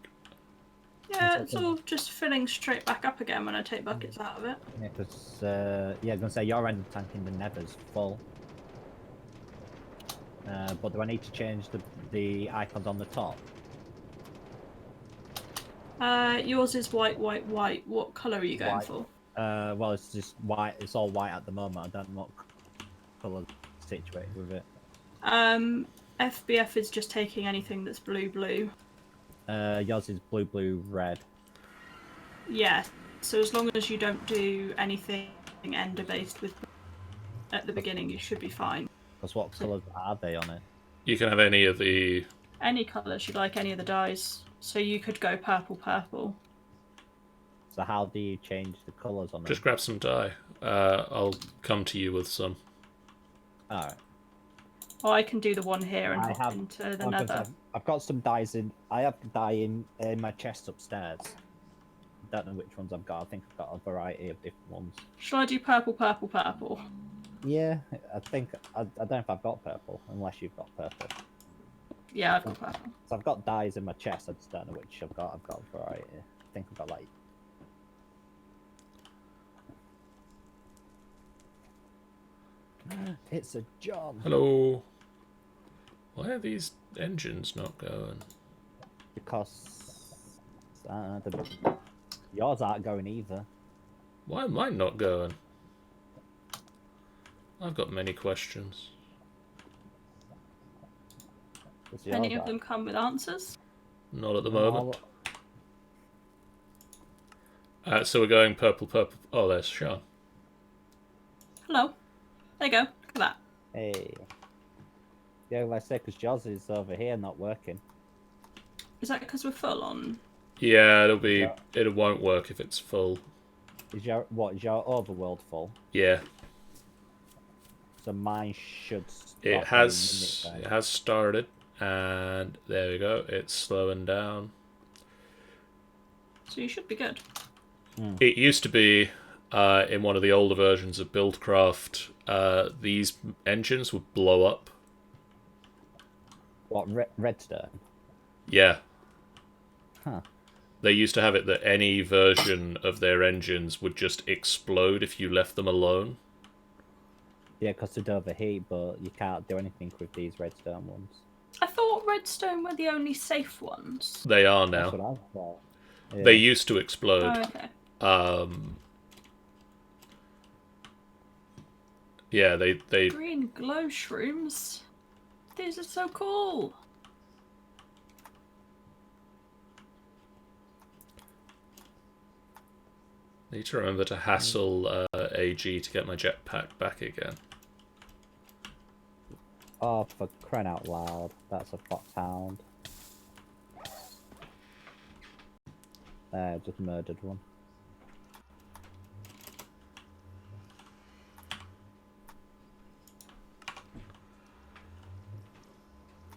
Yeah, it's all just filling straight back up again when I take buckets out of it. Yeah, because yeah, I was gonna say your end tank in the nether's full. But do I need to change the icons on the top? Yours is white, white, white. What colour are you going White. for? Well, it's just white. It's all white at the moment. I don't know what colour situated with it. FBF is just taking anything that's blue. Yours is blue, blue, red. Yeah. So as long as you don't do anything ender based with at the beginning, you should be fine. Because what colours are they on it? You can have any of the... Any colours you like, any of the dyes. So you could go purple. So how do you change the colours on them? Just grab some dye. I'll come to you with some. Alright. Or I can do the one here and I hop have- into the nether. I've got some dyes in. I have dye in my chest upstairs. Don't know which ones I've got. I think I've got a variety of different ones. Shall I do purple? Yeah, I think I don't know if I've got purple, unless you've got purple. Yeah, I've got purple. So I've got dyes in my chest. I just don't know which I've got. I've got a variety. I think I've got like. It's a John. Hello. Why are these engines not going? Because yours aren't going either. Why am I not going? I've got many questions. Any of them come with answers? Not at the moment. So we're going purple. Oh, there's Sean. Hello. There you go. Look at that. Hey. Yeah, like I said, because Jaws is over here not working. Is that because we're full on? Yeah, it'll be. It won't work if it's full. Is your overworld full? Yeah. So mine should. Stop It has started, and there we go. It's slowing down. So you should be good. It used to be in one of the older versions of Buildcraft. These engines would blow up. What, redstone? Yeah. Huh. They used to have it that any version of their engines would just explode if you left them alone. Yeah, because they'd overheat, but you can't do anything with these redstone ones. I thought redstone were the only safe ones. They are now. That's what I thought. Yeah. They used to explode. Oh, okay. Yeah, they Green glow shrooms. These are so cool. need to remember to hassle AG to get my jetpack back again. Oh, for crying out loud. That's a foxhound. Just murdered one.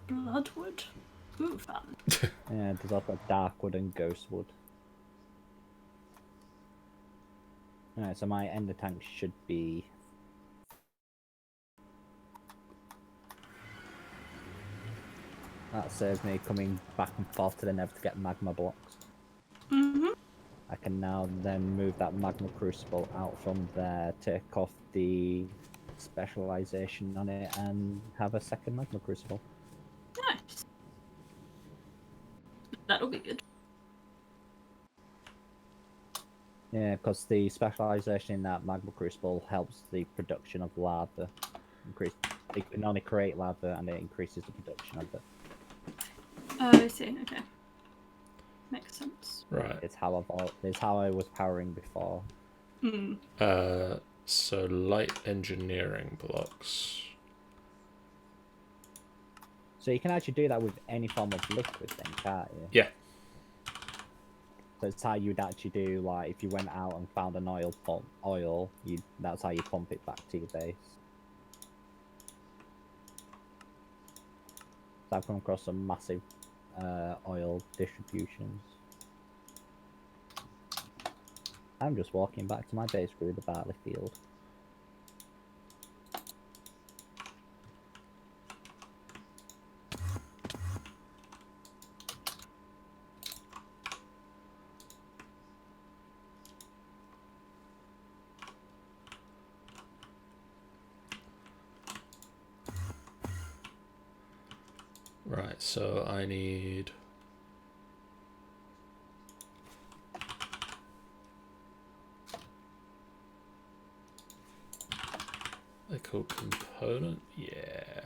Bloodwood. Ooh, fun. Yeah, there's also darkwood and ghostwood. Alright, so my ender tank should be... That saves me coming back and forth to the nether to get magma blocks. I can now then move that magma crucible out from there, take off the specialization on it, and have a second magma crucible. Nice. That'll be good. Yeah, because the specialization in that magma crucible helps the production of lava. It can only create lava, and it increases the production of it. Oh, I see. Okay. Makes sense. Right. It's how I was powering before. So light engineering blocks. So you can actually do that with any form of liquid then, can't you? Yeah. So it's how you'd actually do, like, if you went out and found an oil, that's how you pump it back to your base. So I've come across some massive oil distributions. I'm just walking back to my base through the barley field. Right, so I need... They called component? Yeah.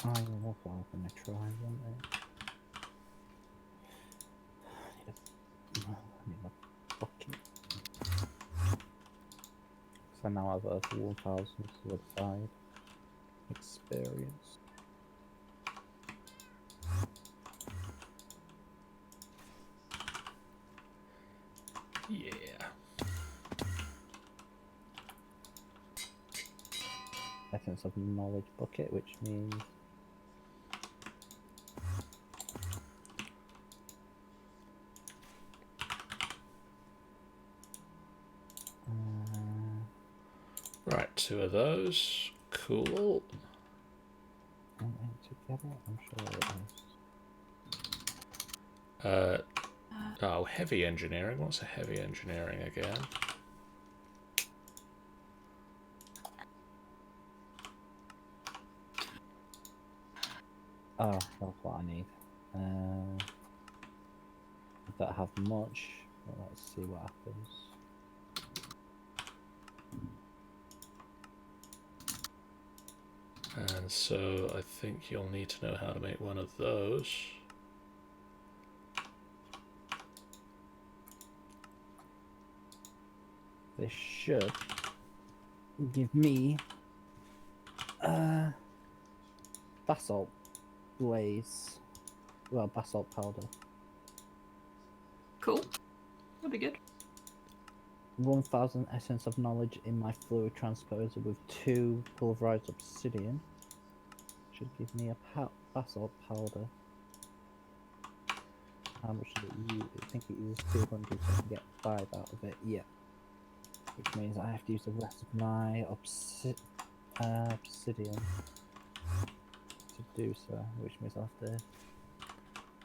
I love what I'm gonna try, won't I? I need a bucket. So I now have over 1,000 solidified experience. Yeah. Essence of knowledge bucket, which means Right, 2 of those. Cool. together, I'm sure it is. Oh, heavy engineering. What's a heavy engineering again? Oh, that's what I need. I don't have much, but let's see what happens. And so I think you'll need to know how to make one of those. This should give me basalt blaze. Well, basalt powder. Cool. That'd be good. 1,000 essence of knowledge in my fluid transposer with 2 pulverized obsidian. Should give me a basalt powder. How much does it use? I think it uses 200, so I can get 5 out of it. Yeah. Which means I have to use the rest of my obsidian to do so. Which means I'll have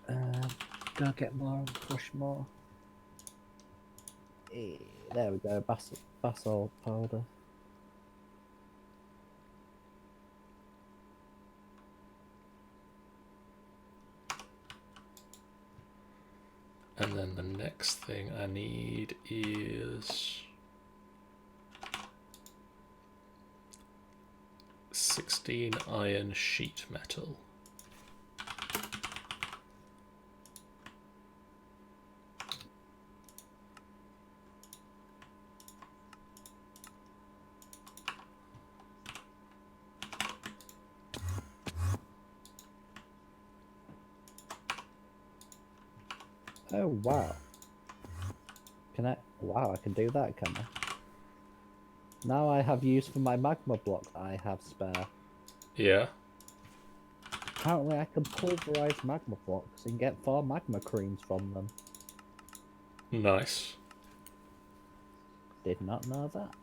to go get more and push more. There we go, basalt powder. And then the next thing I need is 16 iron sheet metal. Oh wow. Can I? Wow, I can do that, can I? Now I have use for my magma block that I have spare. Yeah. Apparently I can pulverize magma blocks and get 4 magma creams from them. Nice. Did not know that.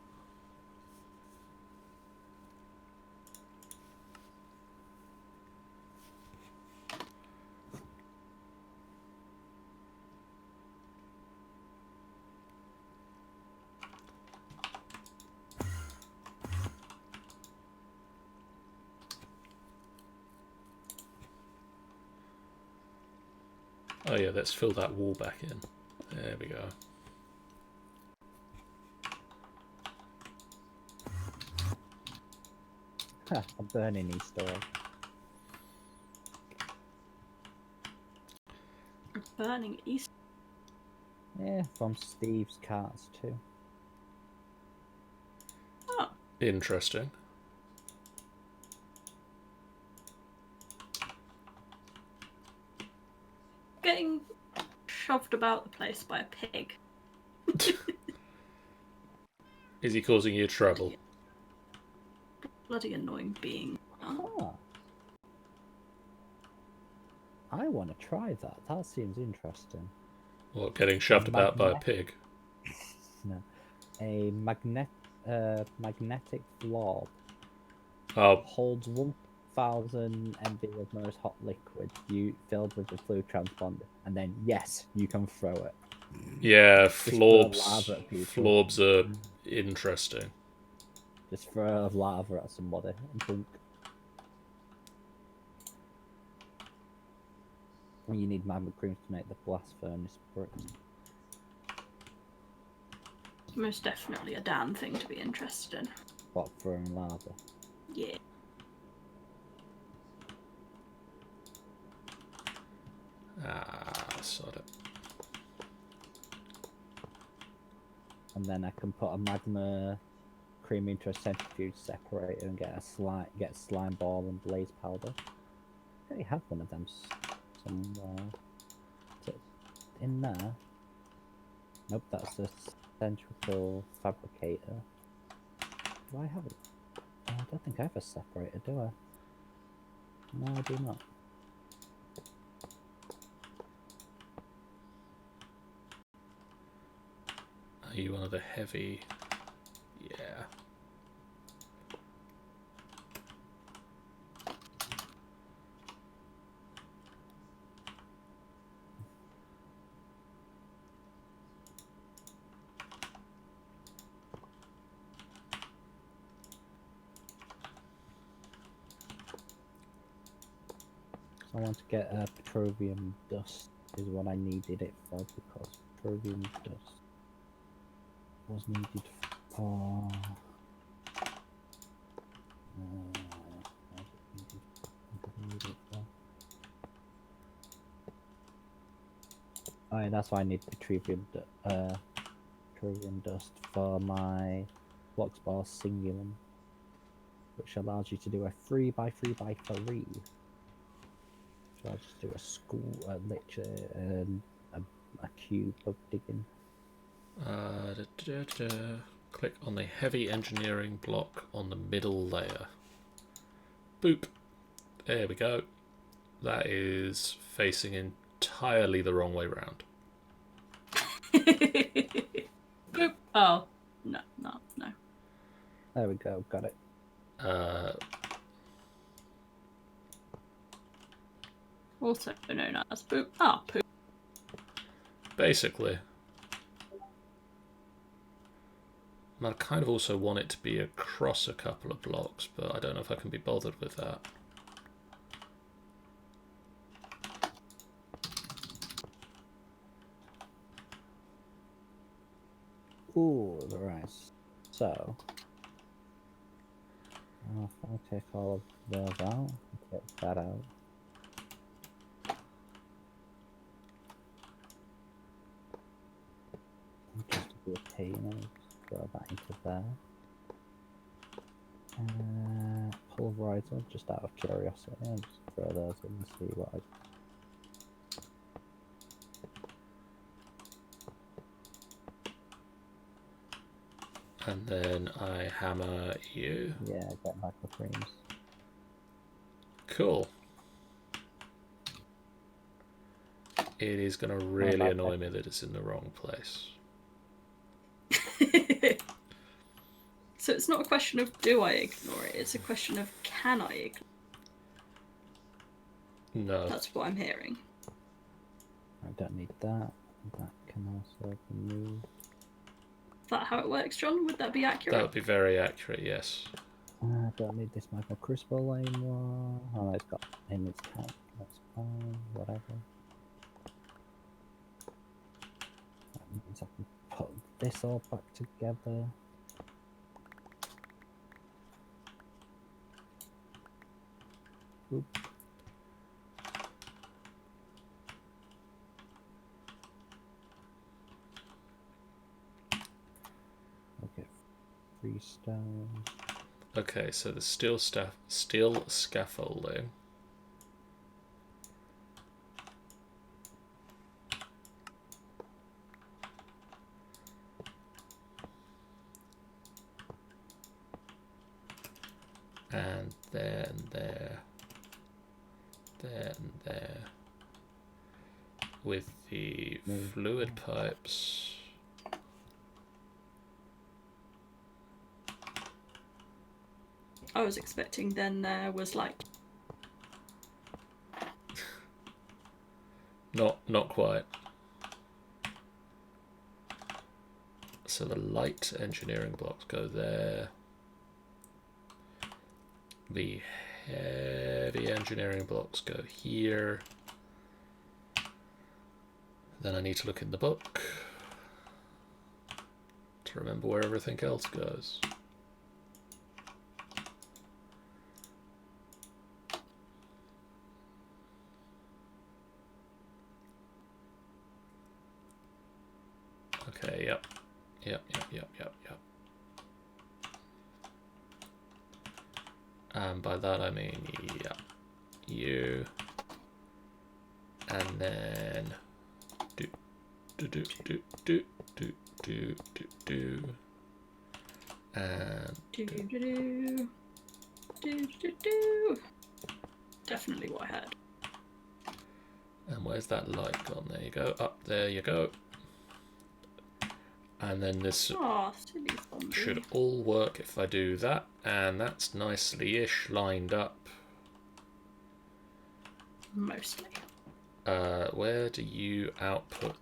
Oh yeah, let's fill that wall back in. There we go. Ha, a burning Easter egg. Burning east. Yeah, from Steve's carts too. Oh, Interesting. getting shoved about the place by a pig. Is he causing you trouble? Bloody annoying being. Ah. I want to try that. That seems interesting. What, getting shoved about by a pig? No. A magnetic blob Oh, holds 1,000 MB of most hot liquid filled with the fluid transponder, and then yes, you can throw it. yeah, throw lava at people. Florbs are interesting. Just throw lava at somebody and think. You need magma creams to make the blast furnace bricks. Most definitely a Dan thing to be interested in. What, throwing lava? Yeah. Sod it. And then I can put a magma cream into a centrifuge separator and get slime ball and blaze powder. I already have one of them somewhere. Is it in there? Nope, that's the centrifugal fabricator. Do I have it? Oh, I don't think I have a separator, do I? No, I do not. Are you one of the heavy? Yeah. So I want to get petroleum dust is what I needed it for, because petroleum dust was needed for oh yeah, that's why I need petroleum dust for my Bloxbar Singulum, which allows you to do a 3x3x3. So I'll just do a literally a cube of digging. Click on the heavy engineering block on the middle layer. Boop. There we go. That is facing entirely the wrong way round. Boop. Oh, no. There we go, got it. Also known as poop. Ah, poop. Basically. And I kind of also want it to be across a couple of blocks, but I don't know if I can be bothered with that. Ooh, right. So, if I take all of those out, take that out. Just to be a pain, I'll throw that into there. Pulverizer, just out of curiosity, I'll just throw those in and see what I. And then I hammer you. Yeah, get back the frames. Cool. It is going to really annoy me that it's in the wrong place. So it's not a question of do I ignore it, it's a question of can I ignore it. No. That's what I'm hearing. I don't need that. That can also be moved. Is that how it works, John? Would that be accurate? That would be very accurate, yes. I don't need this magma crucible anymore. Oh, it's got in its tank. That's fine. Whatever. That means I can put this all back together. Oop. Okay, 3 stone. Okay, so the steel scaffolding. And there and there. There and there. With the fluid pipes. I was expecting then there was like... Not quite. So the light engineering blocks go there. The heavy engineering blocks go here. Then I need to look in the book to remember where everything else goes. Yep. Yep. And by that I mean, yeah, you, and then do, and Definitely what I heard. and where's that light gone? There you go. Up there you go. And then this silly zombie. should all work if I do that, and that's nicely-ish lined up. Mostly. Where do you output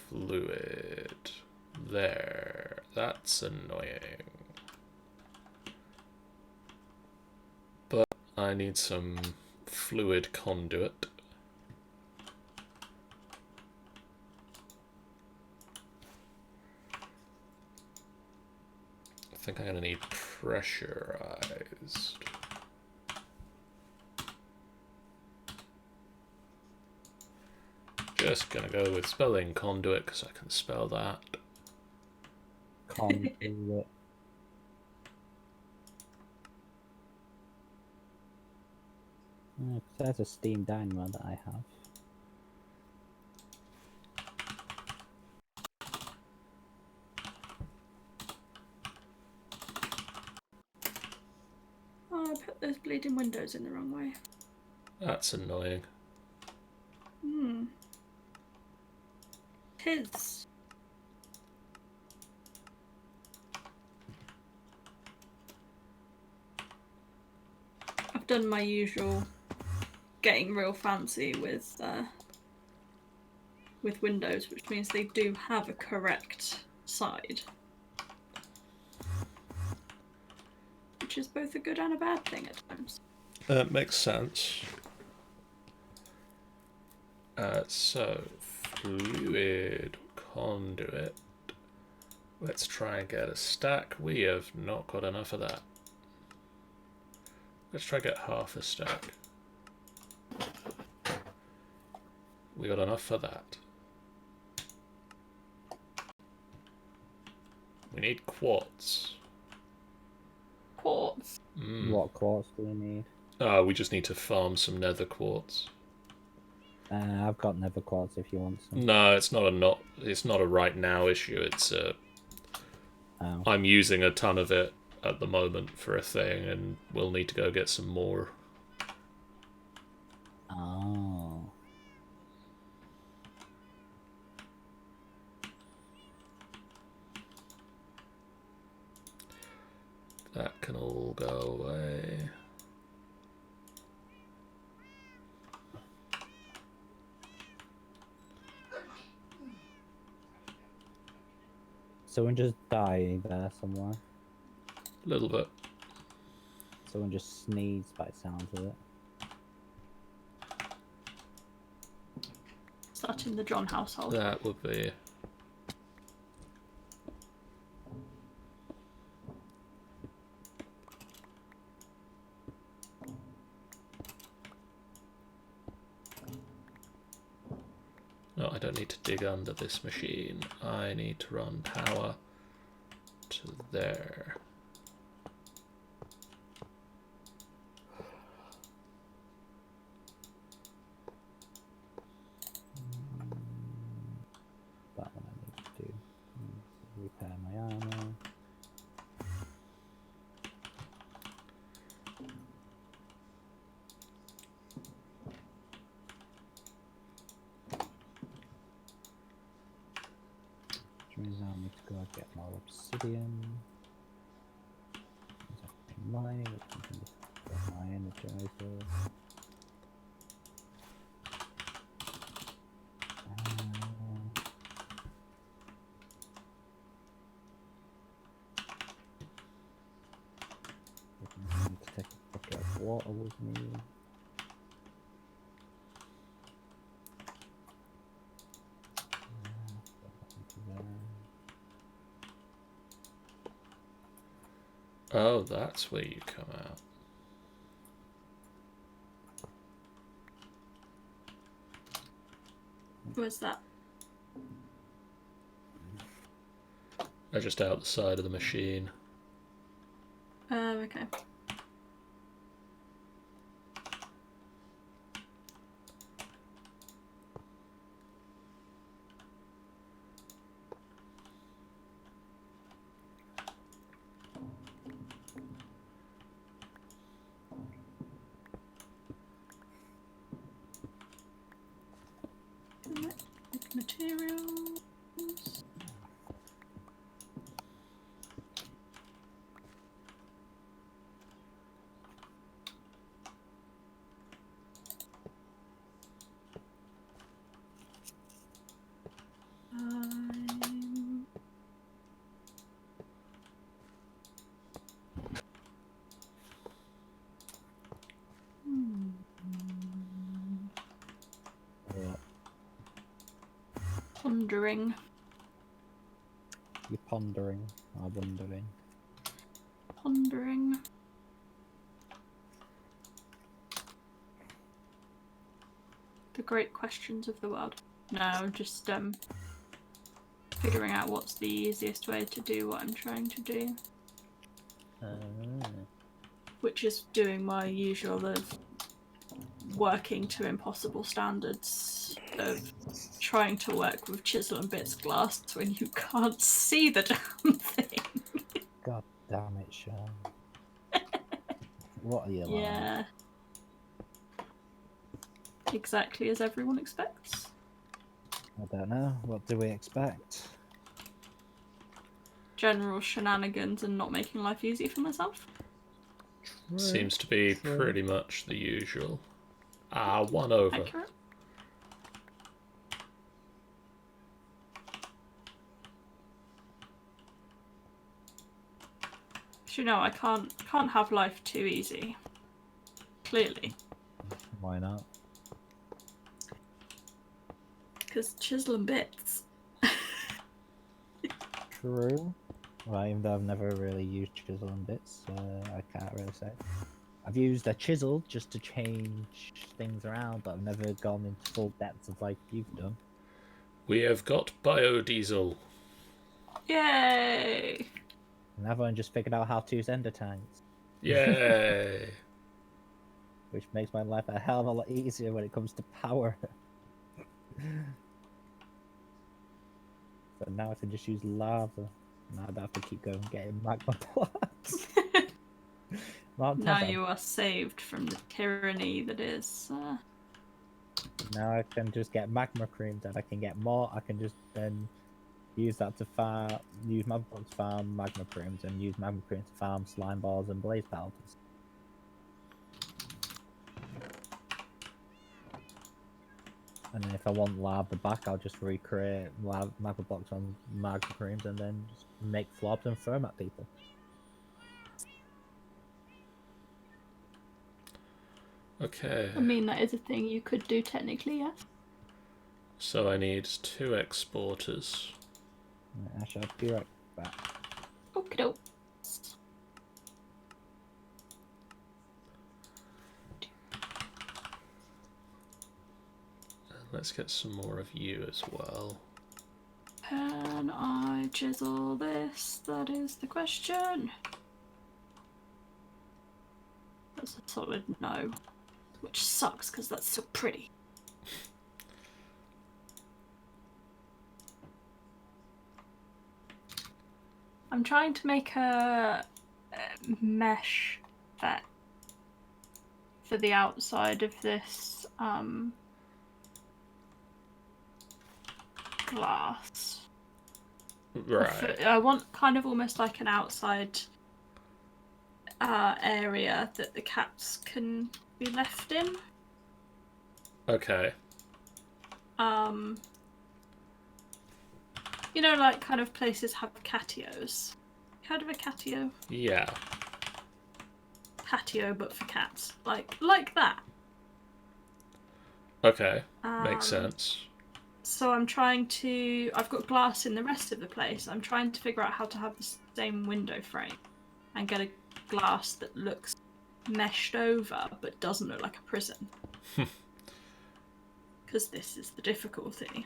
fluid? There. That's annoying. But I need some fluid conduit. I think I'm going to need pressurized. Just going to go with spelling conduit because I can spell that. Conduit. There's a steam dynamo that I have. Oh, I put those bleeding windows in the wrong way. That's annoying. Tis. I've done my usual getting real fancy with windows, which means they do have a correct side. Which is both a good and a bad thing at times. Makes sense. So, fluid conduit. Let's try and get a stack. We have not got enough of that. Let's try and get half a stack. We got enough for that. We need quartz. Quartz. What quartz do we need? We just need to farm some nether quartz. I've got nether quartz if you want some. No, it's not a right now issue. It's I'm using a ton of it at the moment for a thing, and we'll need to go get some more. Oh. That can all go away. Someone just died there somewhere. A little bit. Someone just sneezed by the sounds of it. Is that in the John household? That would be. No, I don't need to dig under this machine. I need to run power to there. That one I need to do. Repair my armor. Which means I need to go get more obsidian. Mining, which I can just get my energizer. I need to take a bucket of water with me. Oh, that's where you come out. Where's that? They're just out the side of the machine. Okay. Materials. Yeah. Pondering. You're pondering or wondering. Pondering. The great questions of the world. No, just figuring out what's the easiest way to do what I'm trying to do. Which is doing my usual of working to impossible standards of trying to work with chisel and bits glass when you can't see the damn thing. God damn it, Sean. What are you like? Yeah. Exactly as everyone expects. I don't know. What do we expect? General shenanigans and not making life easy for myself. True, Seems to be pretty much the usual. Ah, 1 over. Accurate. You know, I can't have life too easy. Clearly. Why not? Because chisel and bits. True. Well, even though I've never really used chisel and bits, I can't really say. I've used a chisel just to change things around, but I've never gone into full depths of like you've done. We have got biodiesel. Yay! And I've only just figured out how to use ender tanks, Yay! which makes my life a hell of a lot easier when it comes to power. So now I can just use lava. Now I don't have to keep going getting magma blocks. Now you are saved from the tyranny that is. Now I can just get magma creams and I can get more. I can just then use that to farm, use magma blocks to farm magma creams and use magma creams to farm slime balls and blaze powders. And then if I want lava back, I'll just recreate magma blocks on magma creams and then just make flobs and throw them at people. Okay. I mean, that is a thing you could do technically, yes. So I need 2 exporters. I shall be right back. Okie doke. Let's get some more of you as well. Can I chisel this? That is the question. That's a solid no. Which sucks because that's so pretty. I'm trying to make a mesh that for the outside of this glass. Right. I want kind of almost like an outside area that the cats can be left in. Okay. You know, like kind of places have catios. Heard of a catio? Yeah. Patio, but for cats. Like that. Okay. Makes sense. So I'm trying to... I've got glass in the rest of the place. I'm trying to figure out how to have the same window frame and get a glass that looks meshed over but doesn't look like a prison. Because this is the difficulty.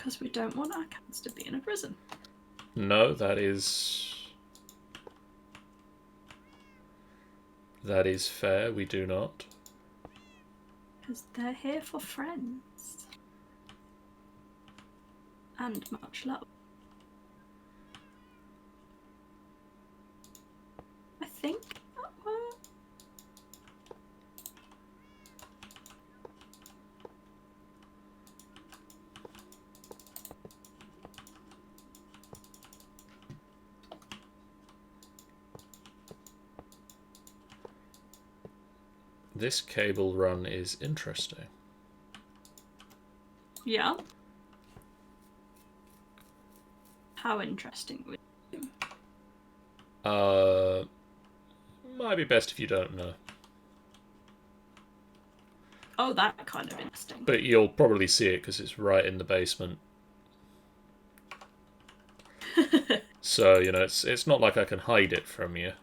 Because we don't want our cats to be in a prison. No, that is fair. We do not. Because they're here for friends. And much love. I think that works. This cable run is interesting. Yeah. How interesting would you? Might be best if you don't know. Oh, that kind of interesting. But you'll probably see it because it's right in the basement. So, you know, it's not like I can hide it from you.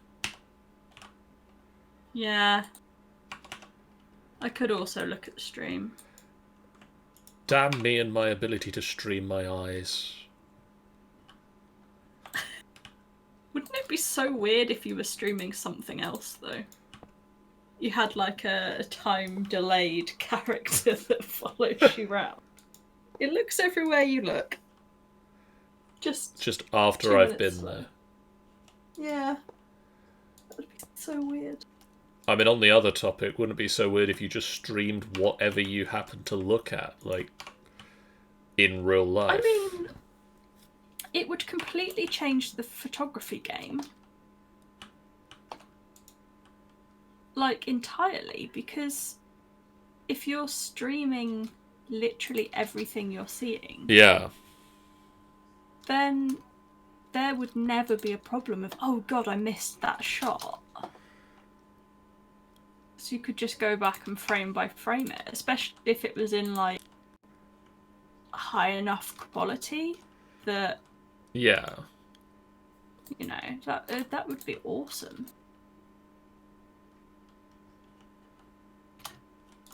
Yeah. I could also look at the stream. Damn me and my ability to stream my eyes. Wouldn't it be so weird if you were streaming something else, though? You had like a time-delayed character that follows you around. It looks everywhere you look. Just after 2 I've minutes been there. Yeah. That would be so weird. I mean, on the other topic, wouldn't it be so weird if you just streamed whatever you happen to look at, like, in real life? I mean, it would completely change the photography game. Like, entirely, because if you're streaming literally everything you're seeing, yeah, then there would never be a problem of, oh god, I missed that shot. So you could just go back and frame by frame it, especially if it was in like high enough quality that, yeah. you know, that would be awesome.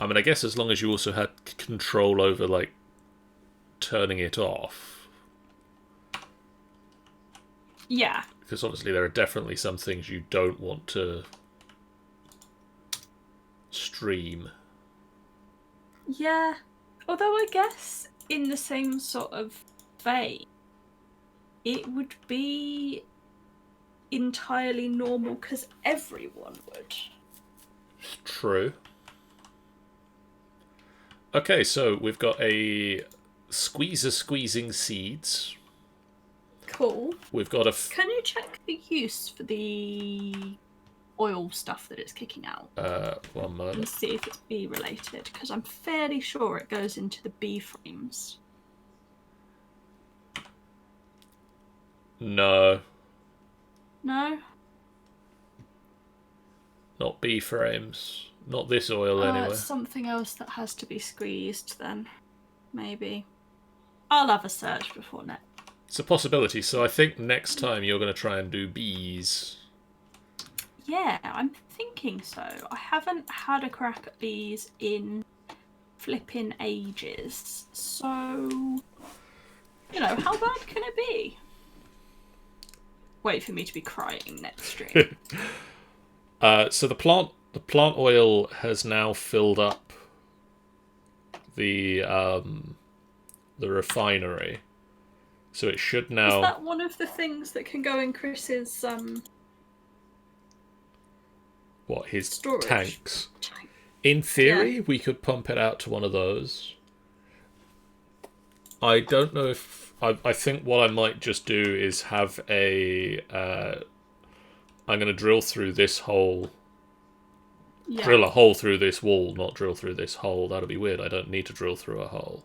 I mean, I guess as long as you also had control over, like, turning it off. Yeah. Because obviously there are definitely some things you don't want to stream. Yeah. Although I guess in the same sort of vein, it would be entirely normal because everyone would. True. Okay, so we've got a squeezer squeezing seeds. Cool. We've got a... Can you check the use for the oil stuff that it's kicking out? 1 moment. And see if it's bee related, because I'm fairly sure it goes into the bee frames. No. No? Not bee frames. Not this oil, anyway. It's something else that has to be squeezed then. Maybe. I'll have a search before next. It's a possibility, so I think next time you're going to try and do bees. Yeah, I'm thinking so. I haven't had a crack at bees in flipping ages. So, you know, how bad can it be? Wait for me to be crying next stream. So the plant oil has now filled up the refinery. So it should now... Is that one of the things that can go in Chris's what, his storage tanks? In theory, we could pump it out to one of those. I don't know if... I think what I might just do is have a... I'm going to drill through this hole. Yeah. Drill a hole through this wall, not drill through this hole. That'll be weird. I don't need to drill through a hole.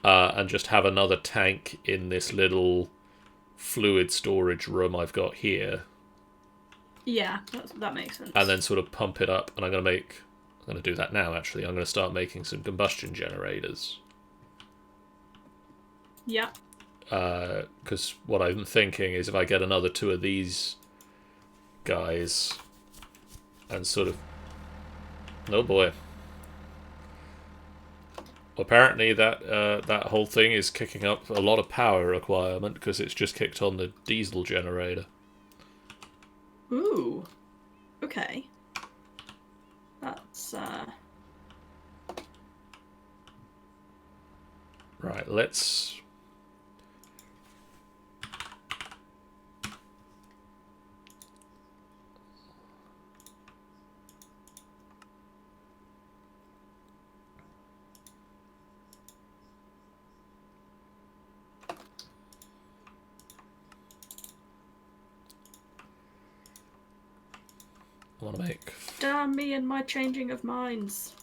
And just have another tank in this little fluid storage room I've got here. Yeah, that makes sense. And then sort of pump it up. And I'm going to do that now, actually. I'm going to start making some combustion generators. Yeah. Because what I'm thinking is if I get another 2 of these guys and sort of... Oh boy. Apparently, that whole thing is kicking up a lot of power requirement because it's just kicked on the diesel generator. Ooh. Okay. That's Right, let's... I want to make... damn me and my changing of minds.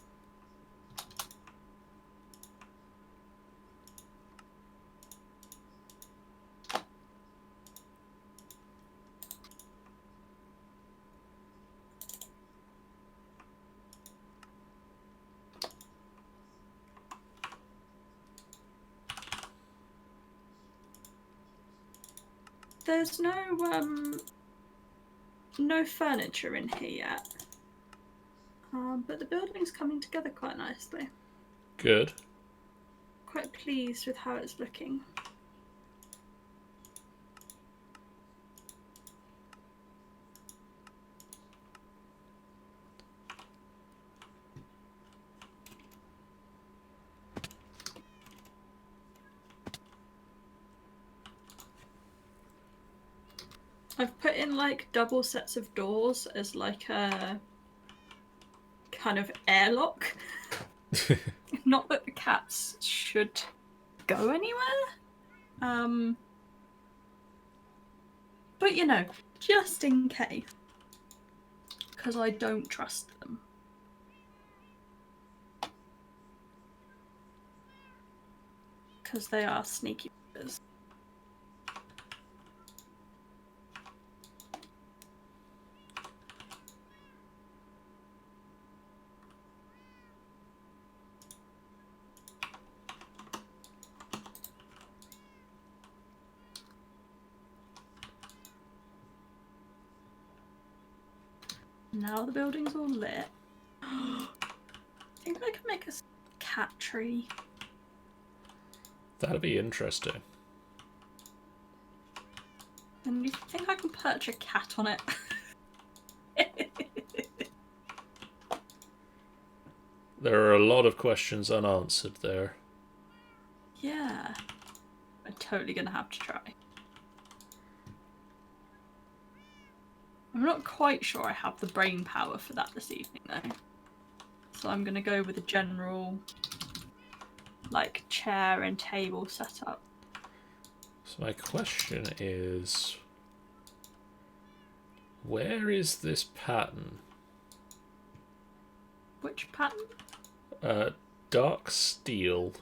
There's no furniture in here yet. But the building's coming together quite nicely. Good. Quite pleased with how it's looking. I've put in like double sets of doors as like a kind of airlock. Not that the cats should go anywhere. But you know, just in case. Because I don't trust them. Because they are sneaky bitches. Now the building's all lit. I think I can make a cat tree. That'd be interesting. And you think I can perch a cat on it? There are a lot of questions unanswered there. Yeah. I'm totally gonna have to try. I'm not quite sure I have the brain power for that this evening though. So I'm gonna go with a general like chair and table setup. So my question is, where is this pattern? Which pattern? Dark steel.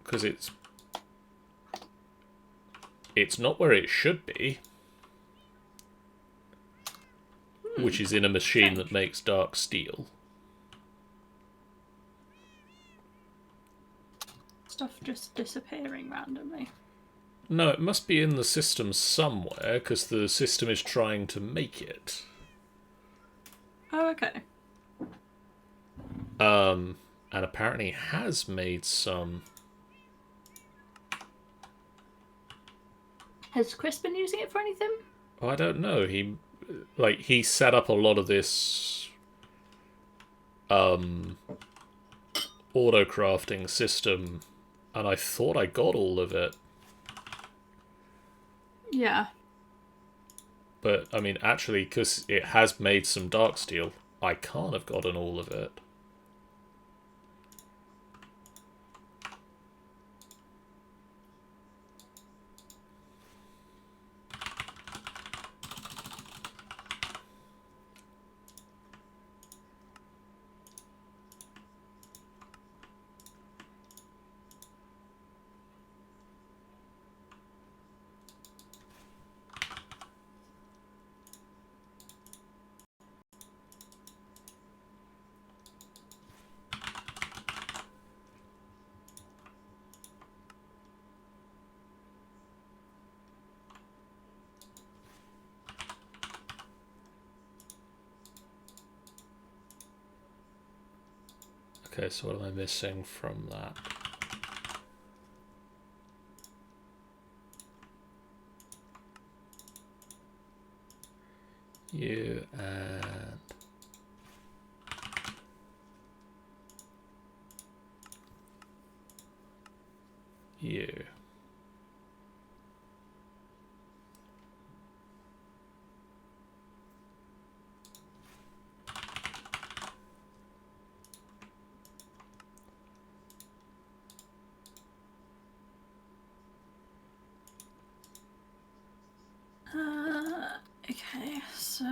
Because it's not where it should be, which is in a machine that makes dark steel. Stuff just disappearing randomly. No, it must be in the system somewhere, because the system is trying to make it. Oh, okay. And apparently has made some. Has Chris been using it for anything? Oh, I don't know. He set up a lot of this auto crafting system, and I thought I got all of it. Yeah. But I mean, actually, because it has made some dark steel, I can't have gotten all of it. Okay, so what am I missing from that? You and you. Okay, so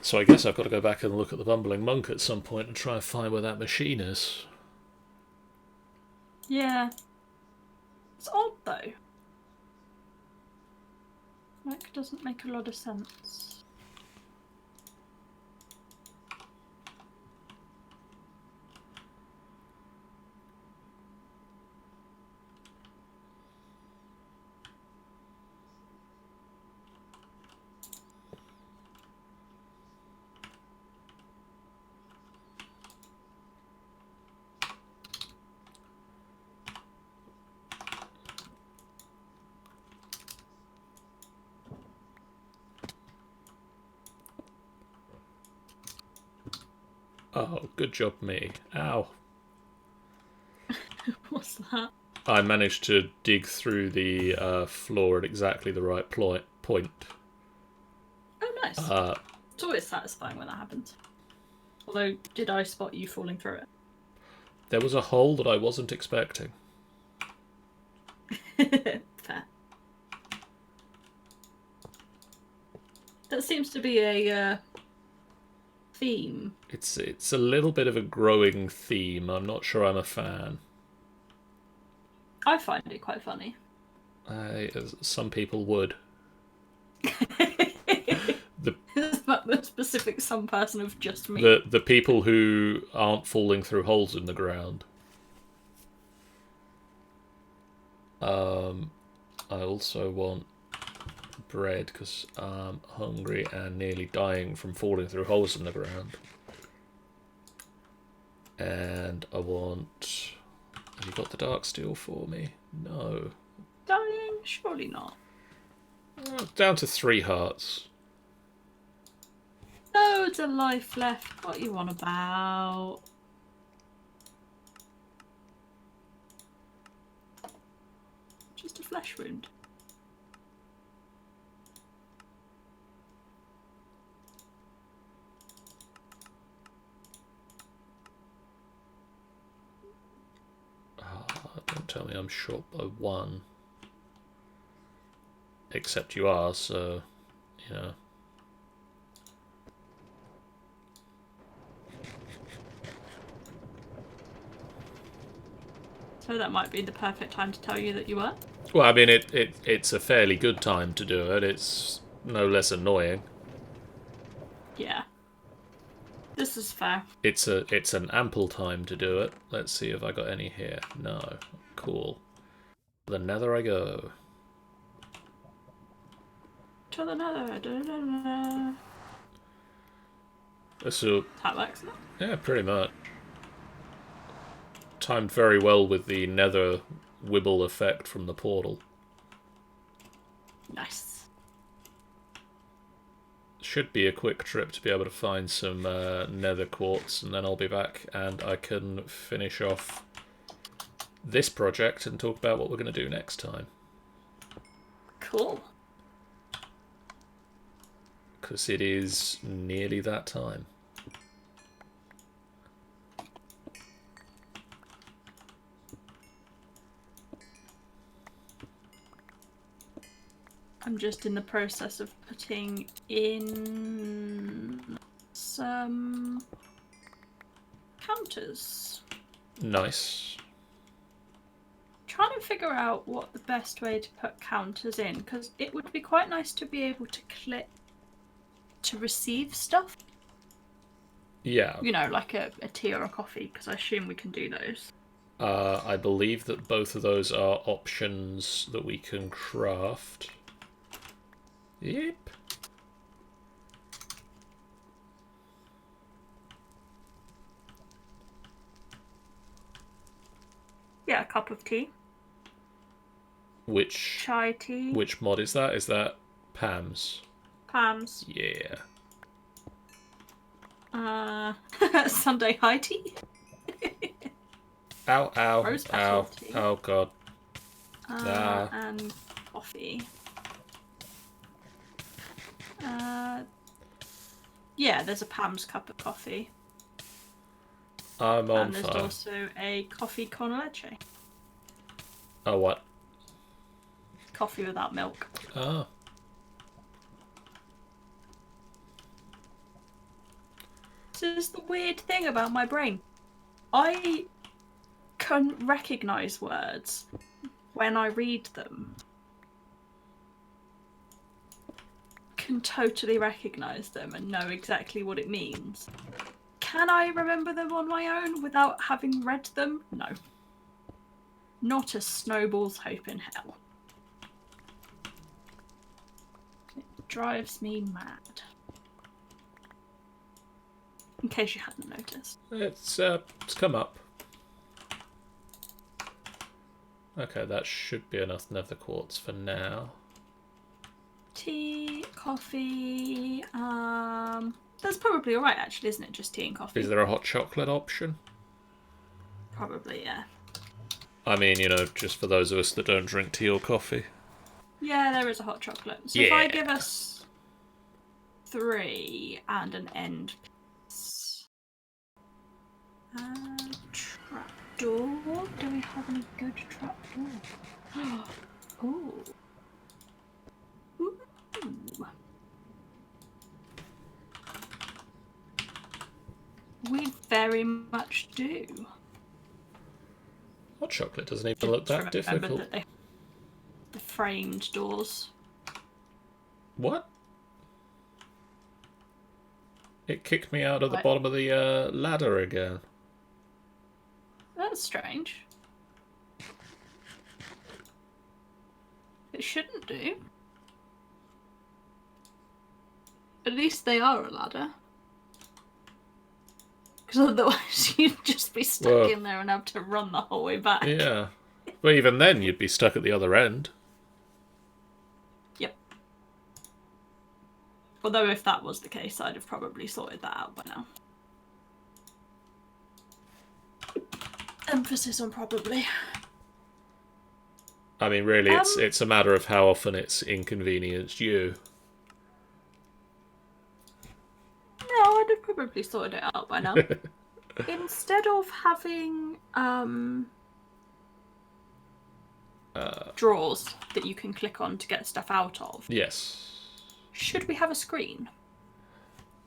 So I guess I've got to go back and look at the Bumbling Monk at some point and try and find where that machine is. yeah, it's odd though. Like, doesn't make a lot of sense. Oh, good job me. Ow. What's that? I managed to dig through the floor at exactly the right point. Oh, nice. It's always satisfying when that happens. Although, did I spot you falling through There was a hole that I wasn't expecting. it? Fair. That seems to be a theme. It's a little bit of a growing theme. I'm not sure I'm a fan. I find it quite funny. Some people would. Is that the specific some person of just me? The people who aren't falling through holes in the ground. I also want bread because I'm hungry and nearly dying from falling through holes in the ground. And I want... Have you got the dark steel for me? No. Dying? Surely not. Down to 3 hearts. Loads of life left. What you on about? Just a flesh wound. Don't tell me I'm short by 1. Except you are, so... You know... So that might be the perfect time to tell you that you were. Well, I mean, it's a fairly good time to do it. It's no less annoying. Yeah. This is fair. It's an ample time to do it. Let's see if I got any here. No. Cool. The nether I go. To the nether. So, That works now. yeah, pretty much. Timed very well with the nether wibble effect from the portal. Nice. Should be a quick trip to be able to find some nether quartz, and then I'll be back and I can finish off this project and talk about what we're going to do next time. Cool. Because it is nearly that time. I'm just in the process of putting in some counters. Nice. Trying to figure out what the best way to put counters in, because it would be quite nice to be able to click to receive stuff. Yeah. You know, like a tea or a coffee, because I assume we can do those. I believe that both of those are options that we can craft. Yep. Yeah, a cup of tea. Which Chai tea. which mod is that? Is that Pam's? Pam's. Yeah. Sunday high tea. Ow, ow, Rose ow, petal tea. oh god. Ah. And coffee. Yeah, there's a Pam's cup of coffee. I'm on And there's fire. also a coffee con leche. Oh, what? Coffee without milk. Oh. This is the weird thing about my brain. I can recognise words when I read them. Can totally recognise them and know exactly what it means. Can I remember them on my own without having read them? No. Not a snowball's hope in hell. It drives me mad. In case you hadn't noticed. It's come up. Okay, that should be enough nether quartz for now. Tea, coffee, that's probably alright actually, isn't it? Just tea and coffee. Is there a hot chocolate option? Probably, yeah. I mean, you know, just for those of us that don't drink tea or coffee. Yeah, there is a hot chocolate. So Yeah. if I give us 3 and an end piece. Trapdoor? Do we have any good trapdoor? Ooh. Ooh. We very much do. Hot chocolate doesn't even look that difficult. That they the framed doors. What? It kicked me out of the What? bottom of the ladder again. That's strange. It shouldn't do. At least they are a ladder. Because otherwise you'd just be stuck in there and have to run the whole way back. Yeah. But even then, you'd be stuck at the other end. Yep. Although if that was the case, I'd have probably sorted that out by now. Emphasis on probably. I mean, really, it's a matter of how often it's inconvenienced you. No, I'd have probably sorted it out by now. Instead of having drawers that you can click on to get stuff out of. Yes. Should we have a screen?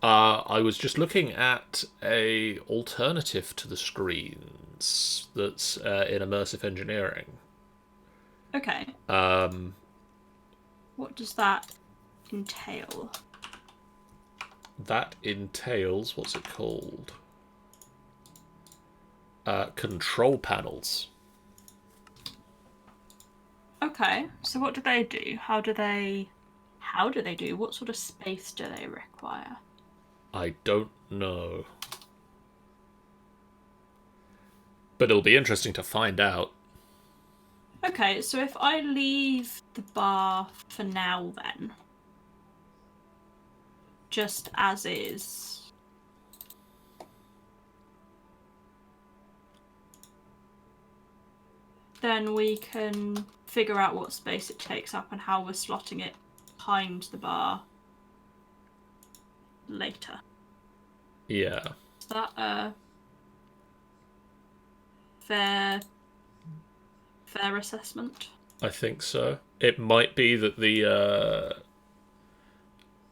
I was just looking at a alternative to the screens that's in immersive engineering. Okay. What does that entail? That entails, what's it called? Control panels. Okay, so what do they do? How do they do? What sort of space do they require? I don't know. But it'll be interesting to find out. Okay, so if I leave the bar for now then, just as is, then we can figure out what space it takes up and how we're slotting it behind the bar later. Yeah. Is that a fair assessment? I think so. It might be that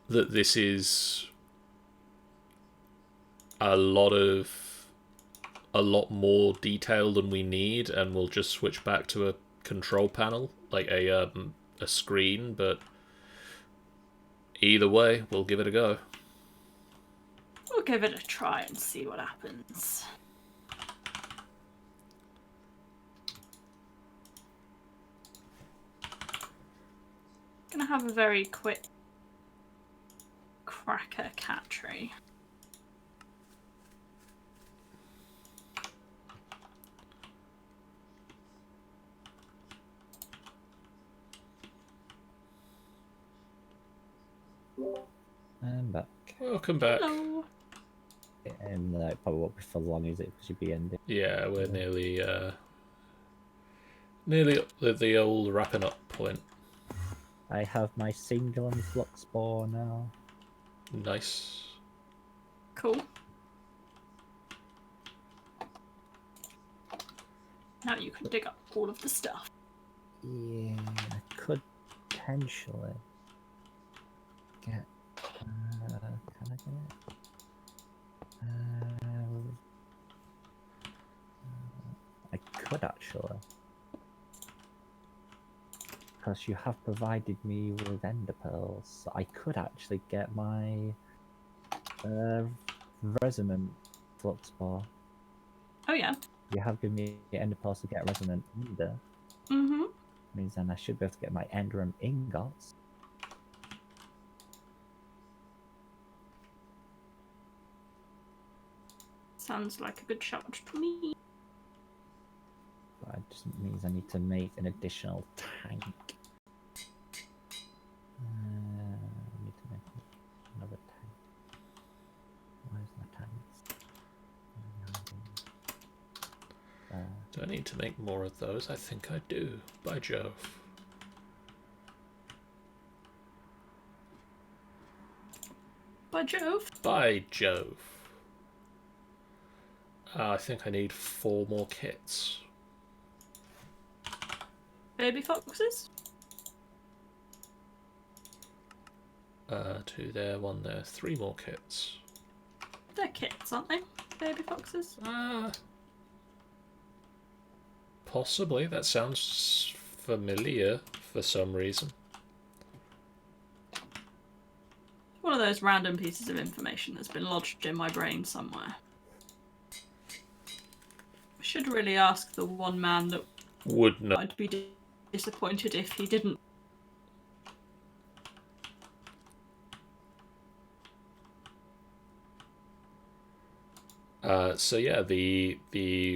that this is a lot more detail than we need, and we'll just switch back to a control panel, like a screen. But either way, we'll give it a go. We'll give it a try and see what happens. gonna have a very quick crack at a cat tree. I'm back. Welcome back. Hello. And it probably won't be for long, is it? Because you'll be ending. Yeah, we're nearly at the old wrapping up point. I have my single and flux spore now. Nice. Cool. Now you can dig up all of the stuff. Yeah, I could potentially get. Can I get it? I could actually, because you have provided me with ender pearls. So I could actually get my resonant flux spore. Oh yeah. You have given me ender pearls to get resonant ender. Mm-hmm. Means then I should be able to get my enderum ingots. Sounds like a good shot to me. But it just means I need to make an additional tank. I need to make another tank. Where's my tanks? Do I need to make more of those? I think I do. By Jove. By Jove. By Jove. I think I need 4 more kits. Baby foxes? 2 there, 1 there, 3 more kits. They're kits, aren't they? Baby foxes? Possibly. That sounds familiar for some reason. One of those random pieces of information that's been lodged in my brain somewhere. I should really ask the one man that Would know. I'd be disappointed if he didn't. So yeah, the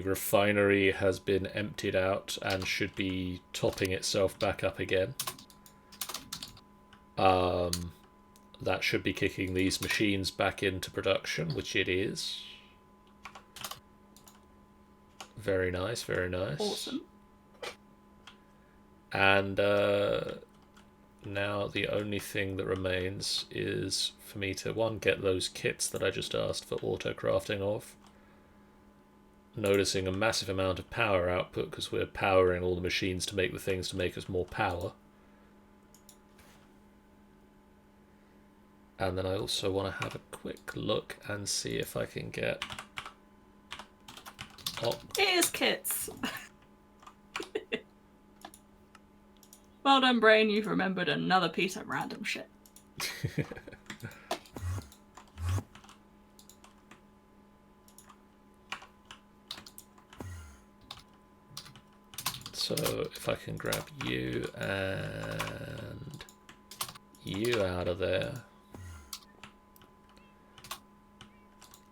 refinery has been emptied out and should be topping itself back up again. That should be kicking these machines back into production, which it is. Very nice, very nice. Awesome. And now the only thing that remains is for me to, one, get those kits that I just asked for auto-crafting of. Noticing a massive amount of power output because we're powering all the machines to make the things to make us more power. And then I also want to have a quick look and see if I can get... Oh, Here's kits. Well done, brain. You've remembered another piece of random shit. so if I can grab you and you out of there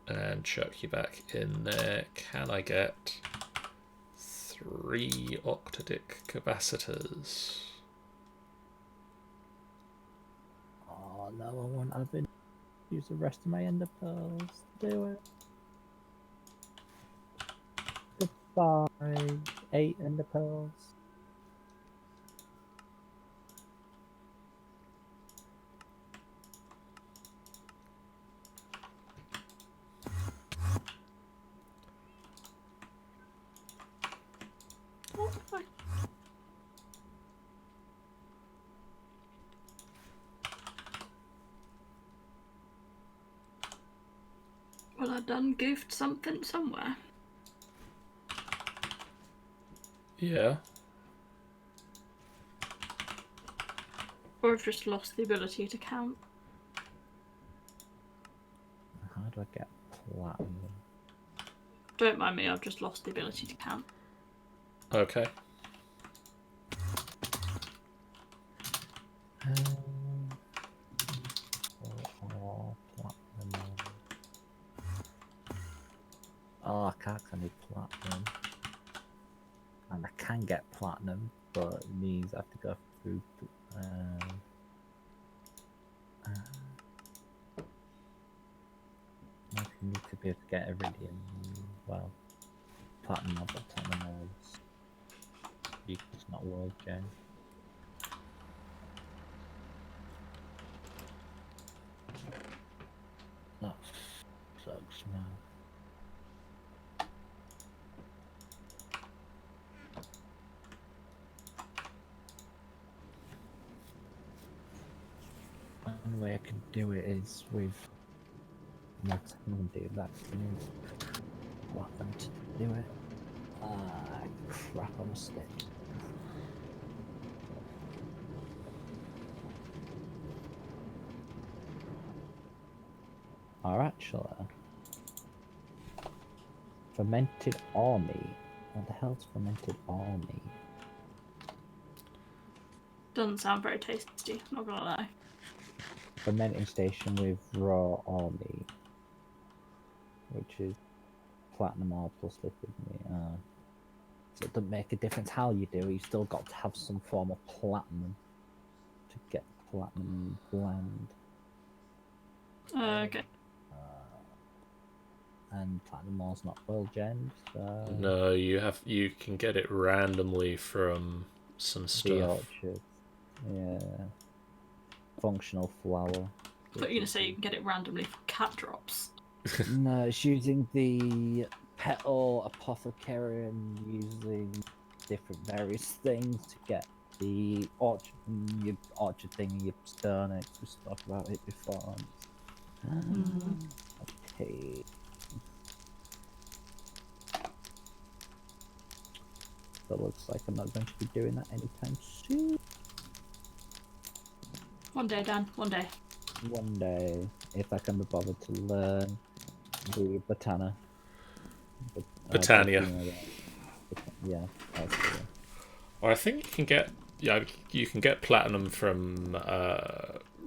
and chuck you back in there, can I get 3 octadic capacitors? Oh no, I won't have been use the rest of my ender pearls to do it. Goodbye, 8 ender pearls. What the fuck? Well, I done goofed something somewhere. Yeah. Or I've just lost the ability to count. How do I get platinum? Don't mind me, I've just lost the ability to count. Okay. can get platinum, but it means I have to go through. I need to be able to get iridium. Well, platinum, I've got platinum orbs. It's not world gem. That sucks now. The only way I can do it is with what I'm gonna do that is what them to do it. Ah, crap on a stick. Or actually, fermented army. What the hell's fermented army? Doesn't sound very tasty, not gonna lie. Fermenting station with raw army, which is platinum R plus liquid meat. So it doesn't make a difference how you do it. You still got to have some form of platinum to get platinum blend. Okay. And platinum R's not world gems. So No, you can get it randomly from some the stuff. orchard, yeah. Functional flour. I thought you were gonna say you can get it randomly from cat drops. No, it's using the petal apothecary and using different various things to get the orchard, your orchard thing and your stone eggs. We spoke about it before. Okay. That looks like I'm not going to be doing that anytime soon. One day, Dan. One day. One day, if I can be bothered to learn the Botana. Botania. Yeah, that's the one. Or I think you can get platinum from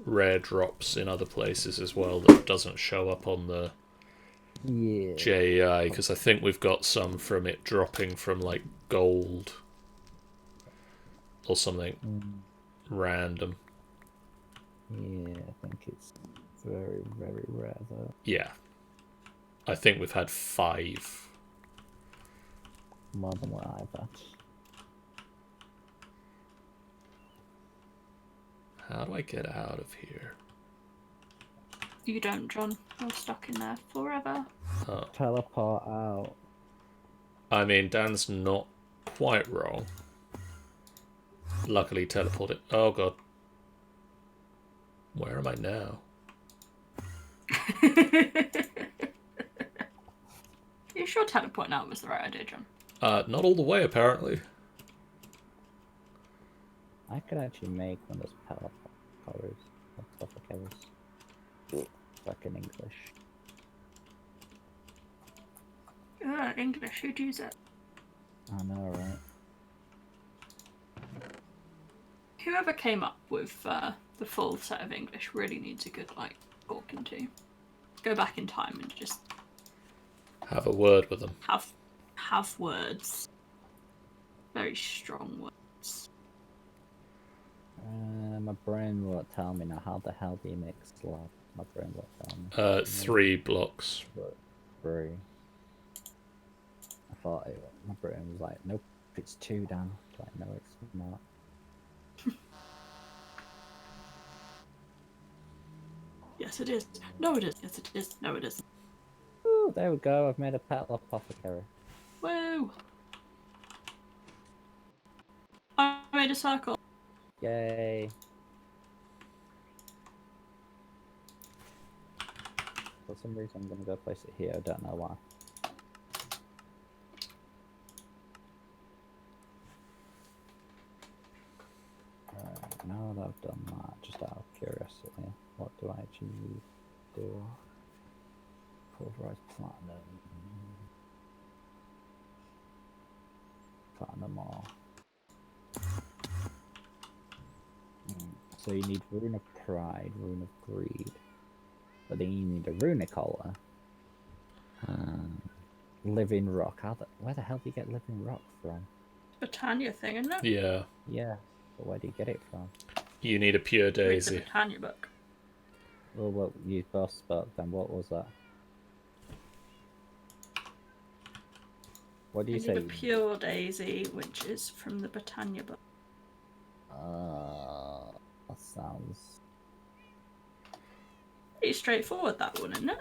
rare drops in other places as well that doesn't show up on the Yeah. JEI, because I think we've got some from it dropping from like gold or something random. Yeah, I think it's very, very rare though. Yeah. I think we've had 5. More than what I've had. How do I get out of here? You don't, John. You're stuck in there forever. Oh. Teleport out. I mean, Dan's not quite wrong. Luckily teleported. Oh god. Where am I now? You sure teleporting out was the right idea, John? Not all the way, apparently. I could actually make one of those teleport apothecaries. Fucking English. English, who'd use it? I know, right? Whoever came up with the full set of English really needs a good, talking to. Go back in time and just Have a word with them. have words. Very strong words. My brain won't tell me now. How the hell do you make slab? My brain won't tell me. 3 blocks. But 3. I thought my brain was like, nope, it's 2 down. Like, no, it's not. Yes, it is. No, it is. Yes, it is. No, it isn't. Ooh, there we go. I've made a petal apothecary. Woo! I made a circle. Yay. For some reason, I'm going to go place it here. I don't know why. Now that I've done that, just out of curiosity, what do I actually need to do? Pulverize platinum. Platinum ore. So you need Rune of Pride, Rune of Greed. But then you need a Runic Collar. Living Rock. Where the hell do you get Living Rock from? Britannia thing, isn't it? Yeah. Yeah, but where do you get it from? You need a pure Read the daisy. Britannia book. Well, what you both spoke then? What was that? What do you You say? need a pure daisy, which is from the Britannia book. That sounds Pretty straightforward, that one, isn't it?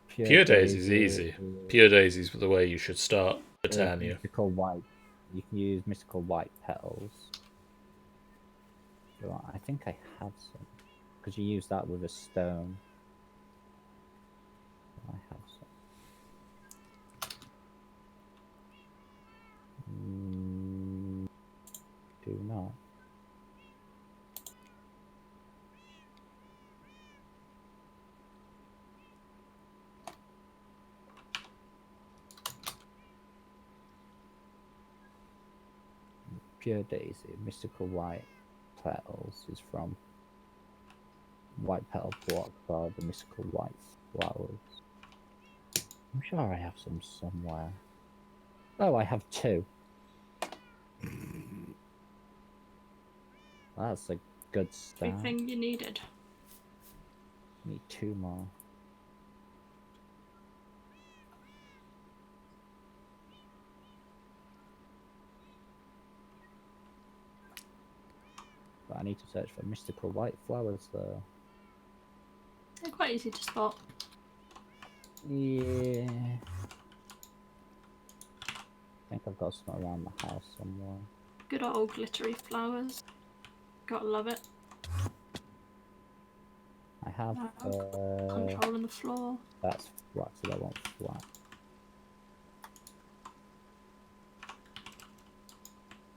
Pure daisy's easy. Pure daisy's the way you should start Britannia. Mystical white. You can use mystical white petals. I think I have some because you use that with a stone. I have some. Do not. Pure daisy, mystical white petals is from white petal block for the mystical white flowers. I'm sure I have some somewhere. Oh, I have 2. That's a good start. Everything you needed. Need 2 more. But I need to search for mystical white flowers though. They're quite easy to spot. Yeah. I think I've got some around the house somewhere. Good old glittery flowers. Gotta love it. I have Controlling the floor. that's flat, so I want flat.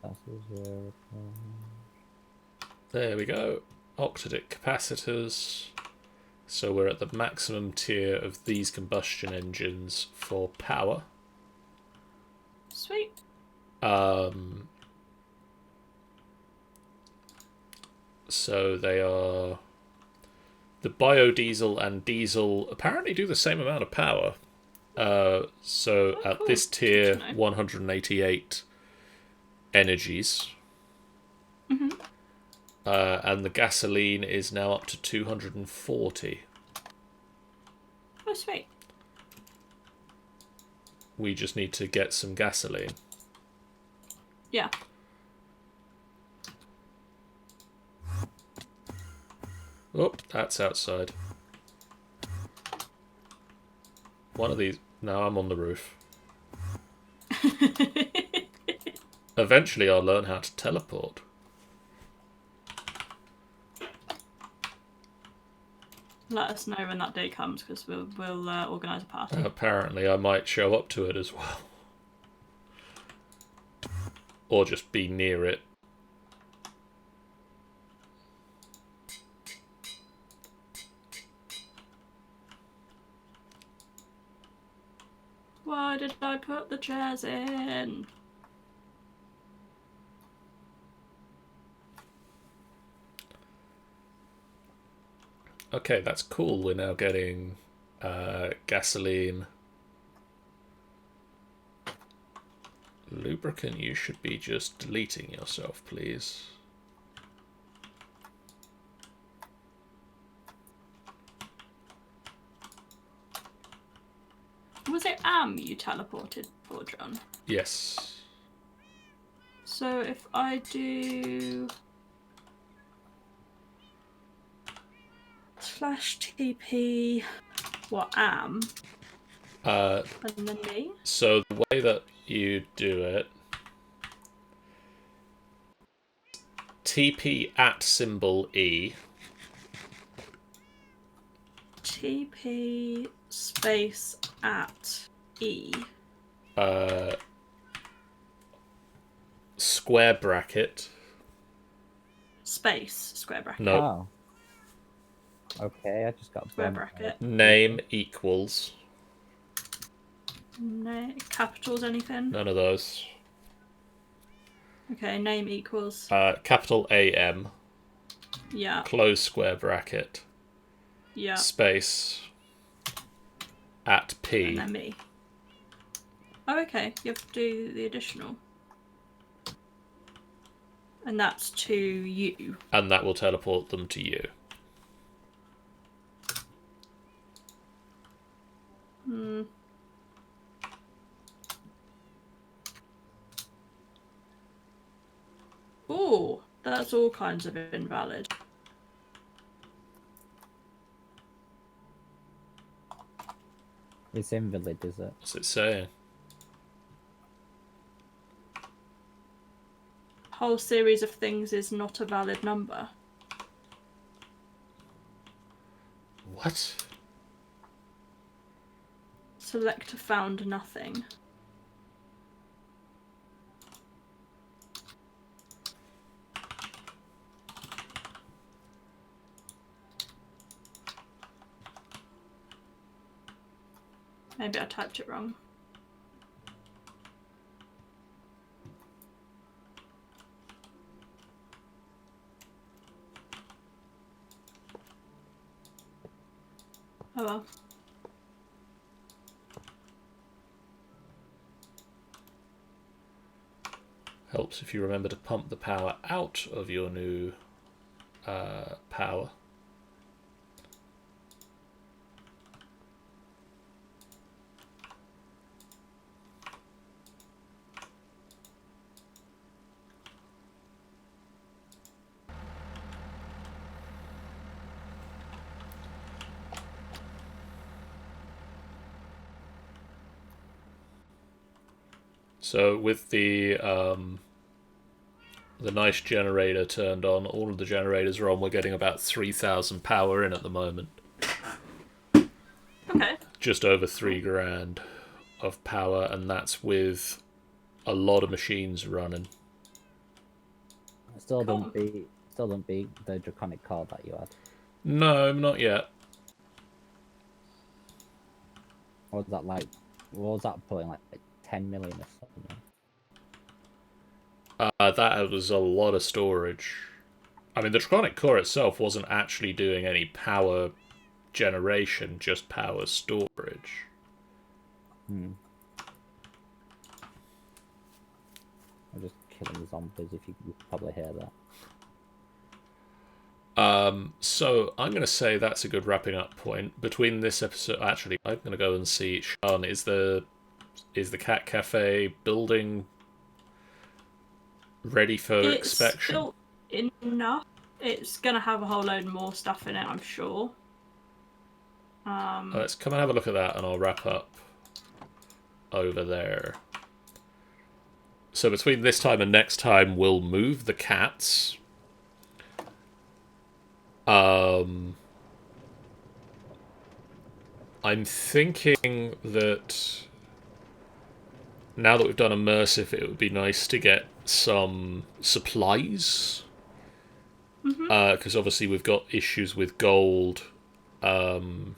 That's a 0. There we go. Octadic capacitors. So we're at the maximum tier of these combustion engines for power. Sweet. So they are... The biodiesel and diesel apparently do the same amount of power. So at cool. this tier, Good to know. 188 energies. Mm-hmm. And the gasoline is now up to 240. Oh, sweet. We just need to get some gasoline. Yeah. Oh, that's outside. One of these... Now I'm on the roof. Eventually I'll learn how to teleport. Let us know when that day comes, because we'll organise a party. Apparently I might show up to it as well. Or just be near it. Why did I put the chairs in? Okay, that's cool. We're now getting gasoline. Lubricant, you should be just deleting yourself, please. Was it you teleported for, John? Yes. So if I do /TP what and then me. So the way that you do it, TP at symbol E. TP space at E. Square bracket. Space square bracket. No. Oh. Okay, I just got Square bumped. bracket. Name equals. Capitals anything? None of those. Okay, name equals. Capital AM. Yeah. Close square bracket. Yeah. Space. At P. And then me. Oh, okay. You have to do the additional. And that's to you. And that will teleport them to you. Hmm. Ooh, that's all kinds of invalid. It's invalid, is it? What's it saying? Whole series of things is not a valid number. What? Selector found nothing. Maybe I typed it wrong. Oh well. Helps if you remember to pump the power out of your new power. So with the nice generator turned on, all of the generators are on. We're getting about 3,000 power in at the moment. Okay. Just over 3 grand of power, and that's with a lot of machines running. Still Cool. don't beat the draconic core that you had. No, not yet. What was that like? What was that putting like 10 million or something? That was a lot of storage. I mean, the Draconic Core itself wasn't actually doing any power generation, just power storage. I'm just killing the zombies if you could probably hear that. So I'm going to say that's a good wrapping up point. Between this episode, actually, I'm going to go and see Sean. Is the Cat Cafe building ready for inspection? It's built enough. It's gonna have a whole load more stuff in it, I'm sure. Let's come and have a look at that, and I'll wrap up over there. So between this time and next time, we'll move the cats. I'm thinking that now that we've done immersive, it would be nice to get some supplies. Because obviously we've got issues with gold. So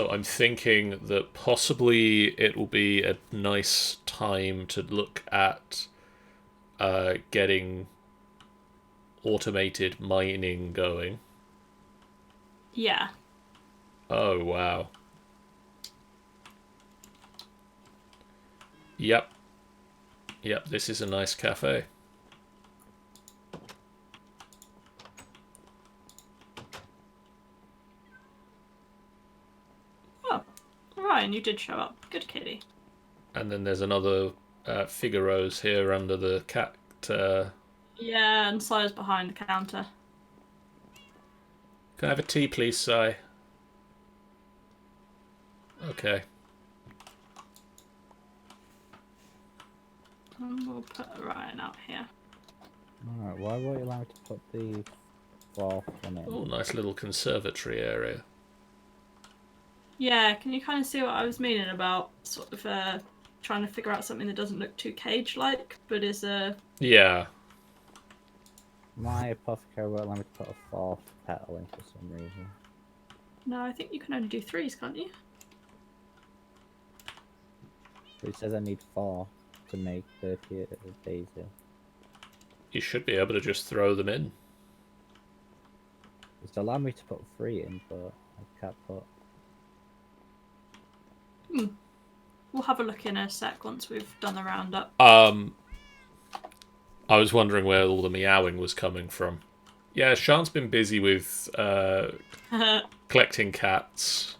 I'm thinking that possibly it will be a nice time to look at getting automated mining going. Yeah. Oh, wow. Yep. Yep, this is a nice cafe. Oh, Ryan, you did show up. Good kitty. And then there's another Figaro's here under the cat. Yeah, and Si's behind the counter. Can I have a tea, please, Si? Okay. And we'll put Ryan out here. Alright, why were you allowed to put the fourth one in? Oh, nice little conservatory area. Yeah, can you kind of see what I was meaning about sort of trying to figure out something that doesn't look too cage-like, but is a... Yeah. My apothecary won't let me put a fourth petal in for some reason. No, I think you can only do 3s, can't you? It says I need 4 to make 30 daisy. You should be able to just throw them in. It's allowed me to put 3 in, but I can't put... We'll have a look in a sec once we've done the roundup. I was wondering where all the meowing was coming from. Yeah, Sean's been busy with collecting cats.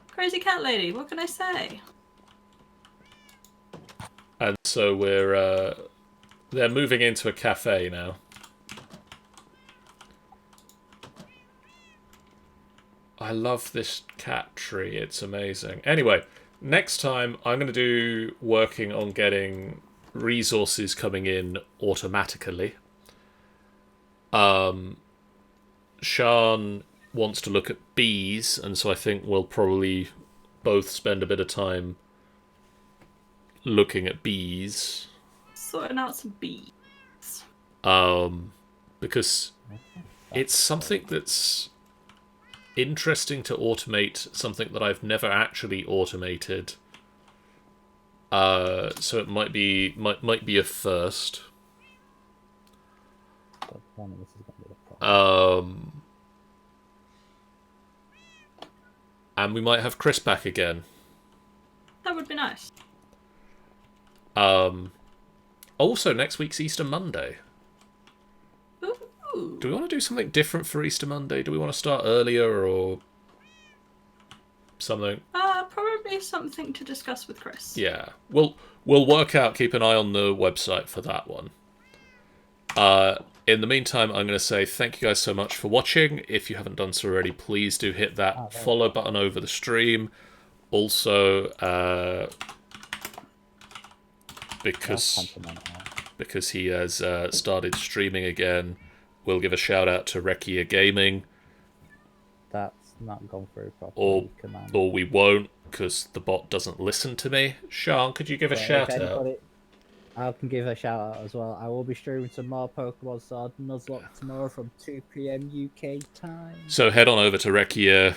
Crazy cat lady, what can I say? And so they're moving into a cafe now. I love this cat tree, it's amazing. Anyway, next time I'm going to do working on getting resources coming in automatically. Sean wants to look at bees, and so I think we'll probably both spend a bit of time looking at bees. Sorting out some bees. Because it's something that's interesting to automate, something that I've never actually automated. So it might be a first. But then this is going to be the problem. And we might have Chris back again. That would be nice. Also, next week's Easter Monday. Ooh. Do we want to do something different for Easter Monday? Do we want to start earlier or something? Probably something to discuss with Chris. Yeah, we'll work out. Keep an eye on the website for that one. In the meantime, I'm going to say thank you guys so much for watching. If you haven't done so already, please do hit that follow button over the stream. Also, because he has started streaming again, we'll give a shout out to Rekia Gaming. That's not gone through properly. Or we won't, because the bot doesn't listen to me. Sean, could you give a shout out? I can give a shout out as well. I will be streaming some more Pokemon Sword and Nuzlocke tomorrow from 2 PM UK time. So head on over to Rekia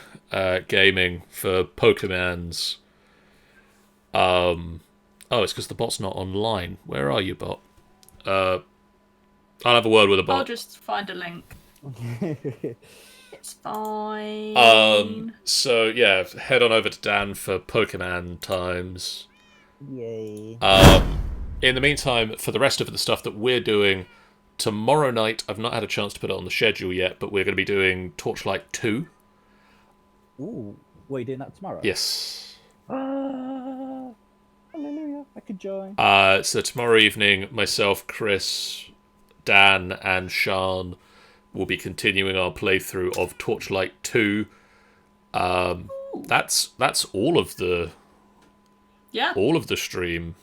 Gaming for Pokemans. Oh, it's because the bot's not online. Where are you, bot? I'll have a word with the bot. I'll just find a link. It's fine. So yeah, head on over to Dan for Pokemon times. Yay. In the meantime, for the rest of the stuff that we're doing, tomorrow night, I've not had a chance to put it on the schedule yet, but we're going to be doing Torchlight 2. Ooh, we're doing that tomorrow? Yes. Hallelujah, I could join. So tomorrow evening, myself, Chris, Dan, and Sean will be continuing our playthrough of Torchlight 2. That's all of the stream.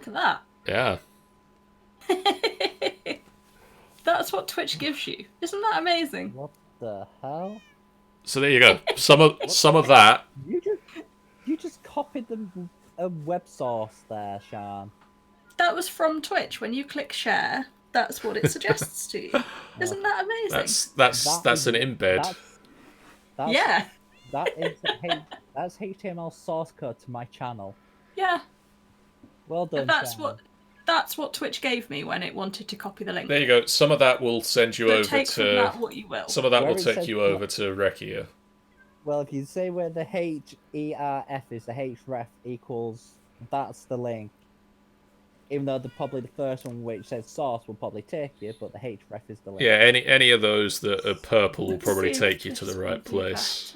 Look at that. Yeah. That's what Twitch gives you. Isn't that amazing? What the hell? So there you go. Some of that. You just copied a web source there, Sean. That was from Twitch. When you click share, that's what it suggests to you. Isn't that amazing? That's an embed. Yeah. That's HTML source code to my channel. Yeah. Well done. That's what Twitch gave me when it wanted to copy the link. There you go. Some of that will send you over take to. From that what you will. Some of that will take you over to Rekia. Well, if you say where the HERF is, the href equals, that's the link. Even though probably the first one which says source will probably take you, but the href is the link. Yeah, any of those that are purple will probably take you to the right place.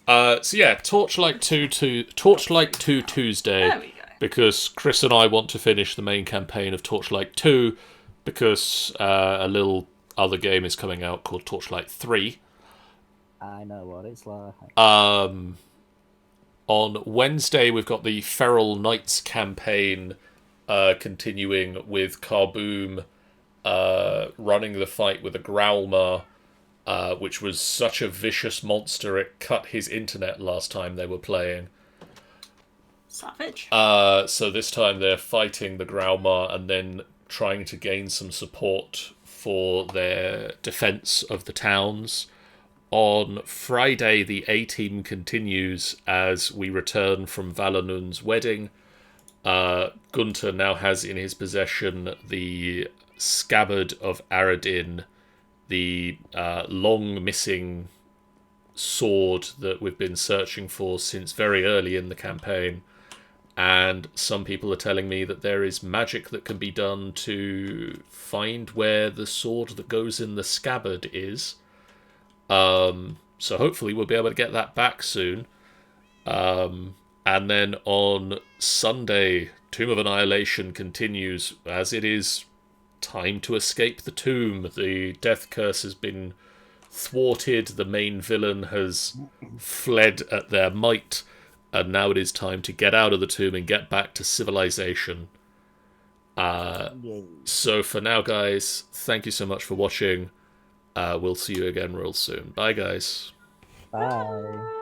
So yeah, Torchlight 2 Tuesday. There we go. Because Chris and I want to finish the main campaign of Torchlight 2, because a little other game is coming out called Torchlight 3. I know what it's like. On Wednesday, we've got the Feral Knights campaign continuing with Carboom running the fight with a Growlmar, which was such a vicious monster it cut his internet last time they were playing. Savage. So this time they're fighting the Growlmar and then trying to gain some support for their defense of the towns. On Friday, the A-Team continues as we return from Valanun's wedding. Gunter now has in his possession the Scabbard of Aradin, the long-missing sword that we've been searching for since very early in the campaign. and some people are telling me that there is magic that can be done to find where the sword that goes in the scabbard is. So hopefully we'll be able to get that back soon. And then on Sunday, Tomb of Annihilation continues, as it is time to escape the tomb. The death curse has been thwarted, the main villain has fled at their might, and now it is time to get out of the tomb and get back to civilization. Yay. So for now, guys, thank you so much for watching. We'll see you again real soon. Bye, guys. Bye.